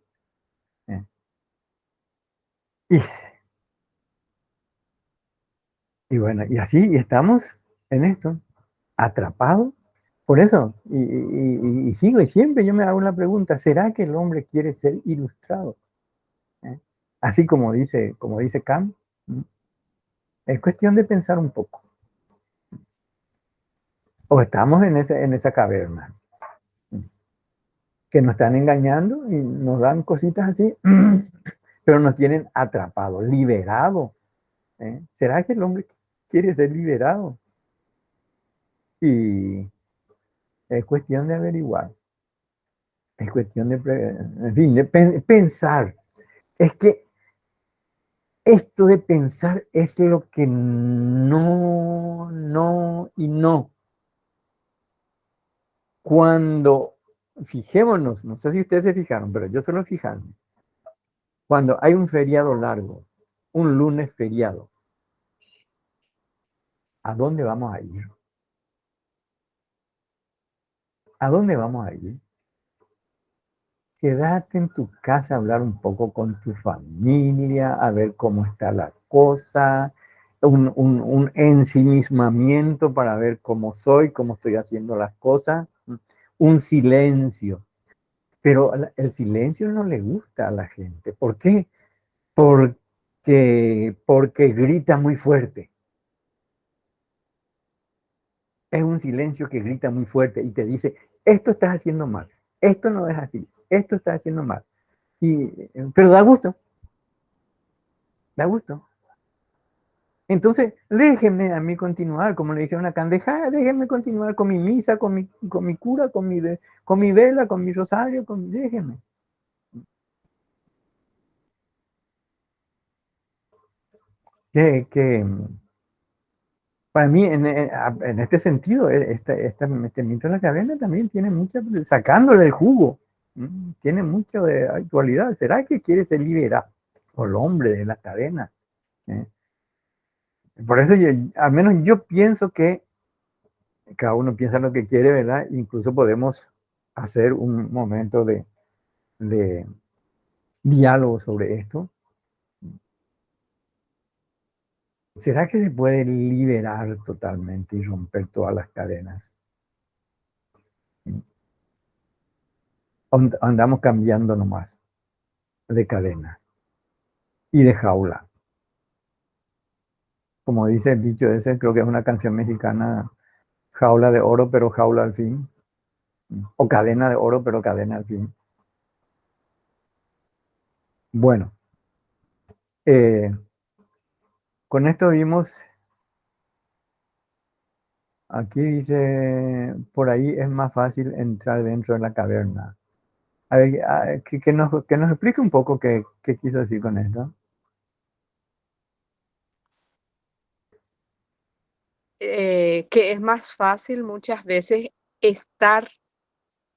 Y, y bueno, y así y estamos en esto, atrapados. Por eso, y sigo, y siempre yo me hago una pregunta, ¿será que el hombre quiere ser ilustrado? Así como dice Kant, es cuestión de pensar un poco. O estamos en esa caverna, que nos están engañando y nos dan cositas así, pero nos tienen atrapados, liberados. ¿Será que el hombre quiere ser liberado? Y es cuestión de averiguar, es cuestión en fin, de pensar. Es que esto de pensar es lo que no y no. Cuando, fijémonos, no sé si ustedes se fijaron, pero yo solo fijarme. Cuando hay un feriado largo, un lunes feriado, ¿a dónde vamos a ir? ¿A dónde vamos a ir? Quédate en tu casa a hablar un poco con tu familia, a ver cómo está la cosa, un ensimismamiento para ver cómo soy, cómo estoy haciendo las cosas, un silencio. Pero el silencio no le gusta a la gente. ¿Por qué? Porque grita muy fuerte. Es un silencio que grita muy fuerte y te dice, esto estás haciendo mal, esto no es así, esto estás haciendo mal. Pero da gusto, da gusto. Entonces, déjenme a mí continuar, como le dijeron a Candeja, déjenme continuar con mi misa, con mi cura, con mi vela, con mi rosario, déjenme. Que para mí, en este sentido, este mito de la caverna también tiene mucha, sacándole el jugo, tiene mucho de actualidad. ¿Será que quiere ser liberado por el hombre de la cadena? Por eso, al menos yo pienso que cada uno piensa lo que quiere, ¿verdad? Incluso podemos hacer un momento de diálogo sobre esto. ¿Será que se puede liberar totalmente y romper todas las cadenas? Andamos cambiando nomás de cadena y de jaula. Como dice el dicho ese, creo que es una canción mexicana, jaula de oro, pero jaula al fin. O cadena de oro, pero cadena al fin. Bueno, con esto vimos, aquí dice, por ahí es más fácil entrar dentro de la caverna. A ver, que nos explique un poco qué quiso decir con esto. Que es más fácil muchas veces estar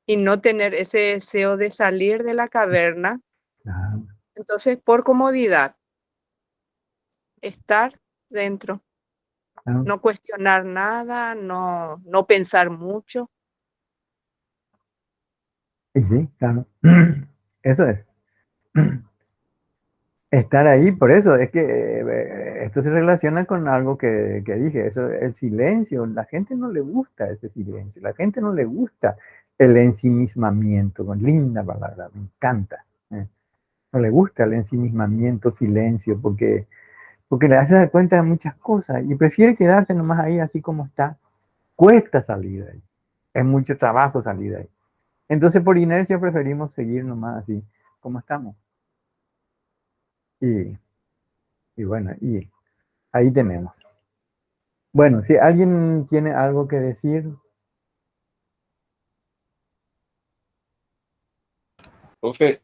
y no tener ese deseo de salir de la caverna. Ah, Entonces, por comodidad, estar dentro, ah, no cuestionar nada, no pensar mucho. y sí, claro. Eso es. Estar ahí, por eso es que esto se relaciona con algo que dije, eso, el silencio, la gente no le gusta ese silencio, la gente no le gusta el ensimismamiento, con linda palabra, me encanta. No le gusta el ensimismamiento, silencio, porque le hace dar cuenta de muchas cosas y prefiere quedarse nomás ahí así como está. Cuesta salir de ahí, es mucho trabajo salir de ahí. Entonces por inercia preferimos seguir nomás así como estamos. Y bueno, y ahí tenemos. Bueno, si alguien tiene algo que decir, Profe,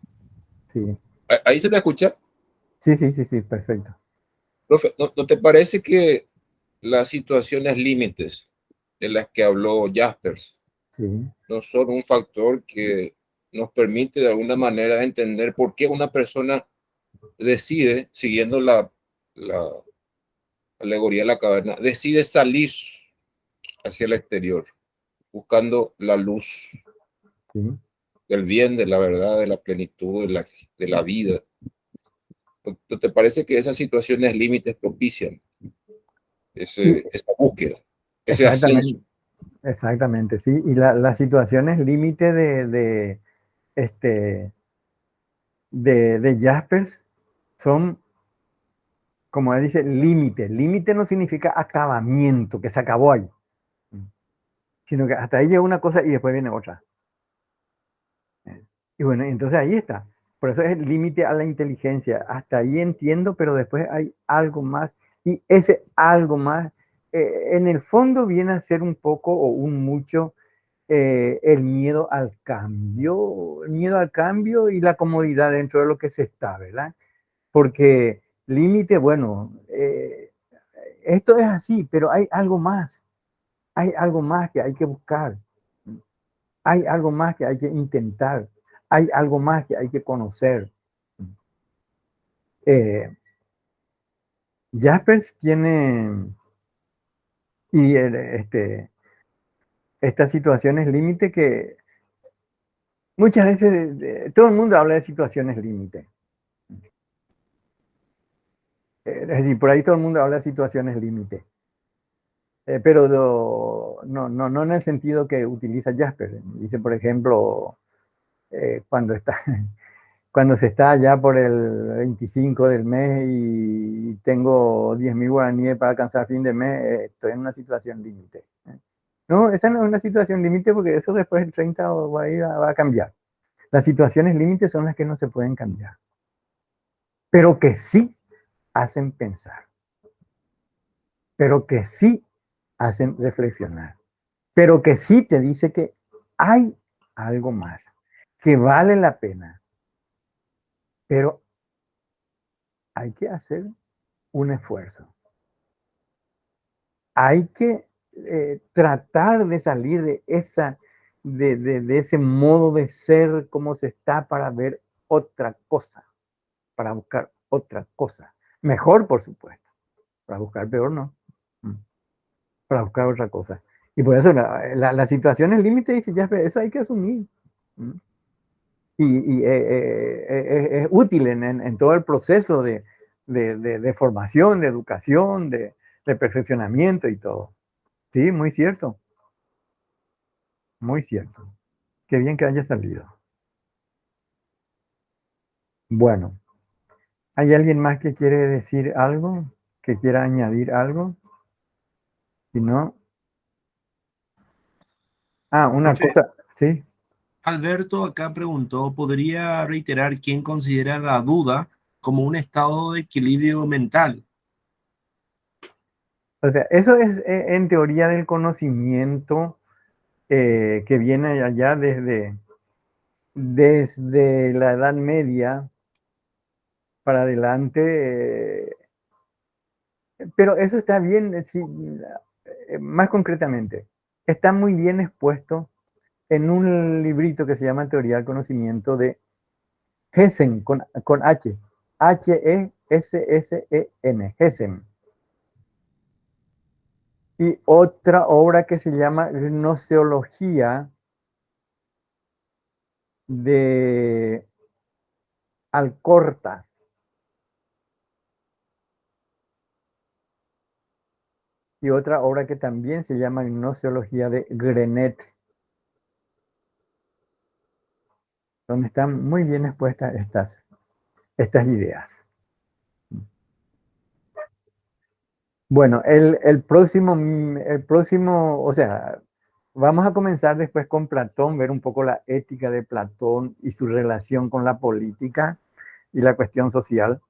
sí, ahí se me escucha. sí, perfecto. Profe, ¿no te parece que las situaciones límites de las que habló Jaspers Sí, no son un factor que nos permite de alguna manera entender por qué una persona decide, siguiendo la alegoría de la caverna, decide salir hacia el exterior, buscando la luz sí. del bien, de la verdad, de la plenitud, de la vida? ¿No te parece que esas situaciones límites propician Y esa búsqueda, ese ascenso? exactamente, exactamente, sí. Y las situaciones límite este, de Jaspers son, como él dice, límite. Límite no significa acabamiento, que se acabó ahí, sino que hasta ahí llega una cosa y después viene otra. Y bueno, entonces ahí está. Por eso es el límite a la inteligencia. Hasta ahí entiendo, pero después hay algo más. Y ese algo más, en el fondo viene a ser un poco o un mucho el miedo al cambio y la comodidad dentro de lo que se está, ¿verdad? Porque límite, bueno, esto es así, pero hay algo más que hay que buscar, hay algo más que hay que intentar, hay algo más que hay que conocer. Eh, Jaspers tiene, y estas situaciones límite que muchas veces todo el mundo habla de situaciones límite. Es decir, por ahí todo el mundo habla de situaciones límite. Pero no en el sentido que utiliza Jasper. Dice, por ejemplo, cuando se está ya por el 25 del mes y tengo 10.000 guaraníes para alcanzar fin de mes, estoy en una situación límite. No, esa no es una situación límite porque eso después del 30 va a cambiar. Las situaciones límites son las que no se pueden cambiar, pero que sí hacen pensar, pero que sí hacen reflexionar, pero que sí te dice que hay algo más, que vale la pena, pero hay que hacer un esfuerzo. Hay que tratar de salir de ese modo de ser como se está para ver otra cosa, para buscar otra cosa. Mejor, por supuesto. Para buscar peor, no. Para buscar otra cosa. Y por eso la situación es límite, dice ya, eso hay que asumir. Y es útil en todo el proceso de formación, de educación, de perfeccionamiento y todo. Sí, muy cierto. Muy cierto. Qué bien que haya salido. Bueno, ¿hay alguien más que quiere decir algo? ¿Que quiera añadir algo? Si no. Una Profe, cosa, sí. Alberto acá preguntó, ¿podría reiterar quién considera la duda como un estado de equilibrio mental? O sea, eso es en teoría del conocimiento que viene allá desde la Edad Media para adelante. Pero eso está bien, sí, más concretamente, está muy bien expuesto en un librito que se llama Teoría del Conocimiento de Hessen, con H, H-E-S-S-E-N, Hessen. Y otra obra que se llama Gnoseología de Alcorta. Y otra obra que también se llama Gnoseología de Grenet, donde están muy bien expuestas estas ideas. Bueno, el próximo, o sea, vamos a comenzar después con Platón, ver un poco la ética de Platón y su relación con la política y la cuestión social.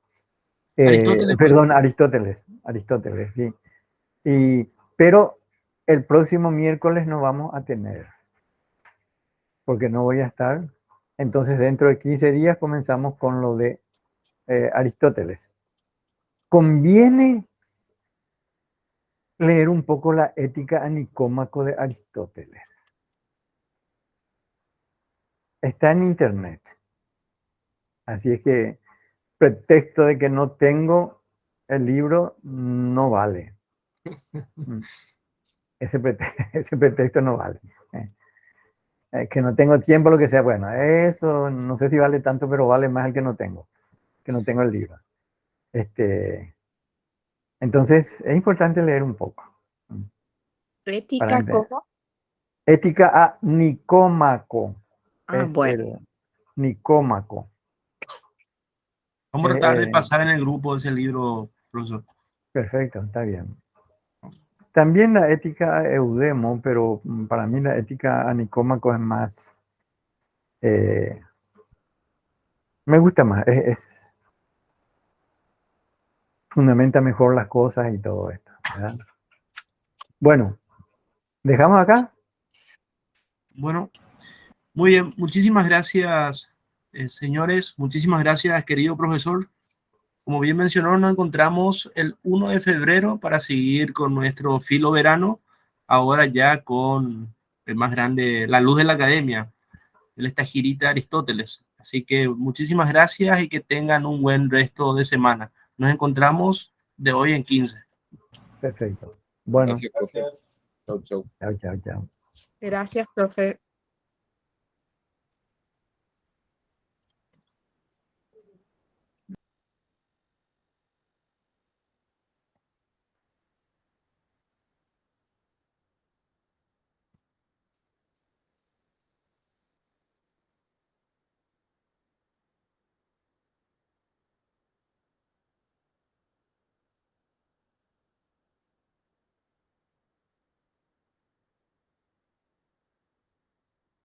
Aristóteles, Perdón, Aristóteles, sí. Pero el próximo miércoles no vamos a tener, porque no voy a estar. Entonces, dentro de 15 días comenzamos con lo de Aristóteles. Conviene leer un poco la Ética a Nicómaco de Aristóteles. Está en internet. Así es que pretexto de que no tengo el libro no vale. Ese pretexto no vale. Que no tengo tiempo, lo que sea. Bueno, eso no sé si vale tanto, pero vale más el que no tengo el libro. Entonces, es importante leer un poco. ¿Ética cómo? Ética a Nicómaco. Bueno. Nicómaco. Vamos a tratar de pasar en el grupo ese libro, profesor. Perfecto, está bien. También la ética a Eudemo, pero para mí la ética a Nicómaco es más... me gusta más, fundamenta mejor las cosas y todo esto, ¿verdad? Bueno, ¿dejamos acá? Bueno, muy bien. Muchísimas gracias, señores. Muchísimas gracias, querido profesor. Como bien mencionó, nos encontramos el 1 de febrero para seguir con nuestro filo verano, ahora ya con el más grande, la luz de la academia, esta girita de Aristóteles. Así que muchísimas gracias y que tengan un buen resto de semana. Nos encontramos de hoy en 15. Perfecto. Bueno. Gracias, profe. Chau, chau. Chao, chao, chao. Gracias, profe.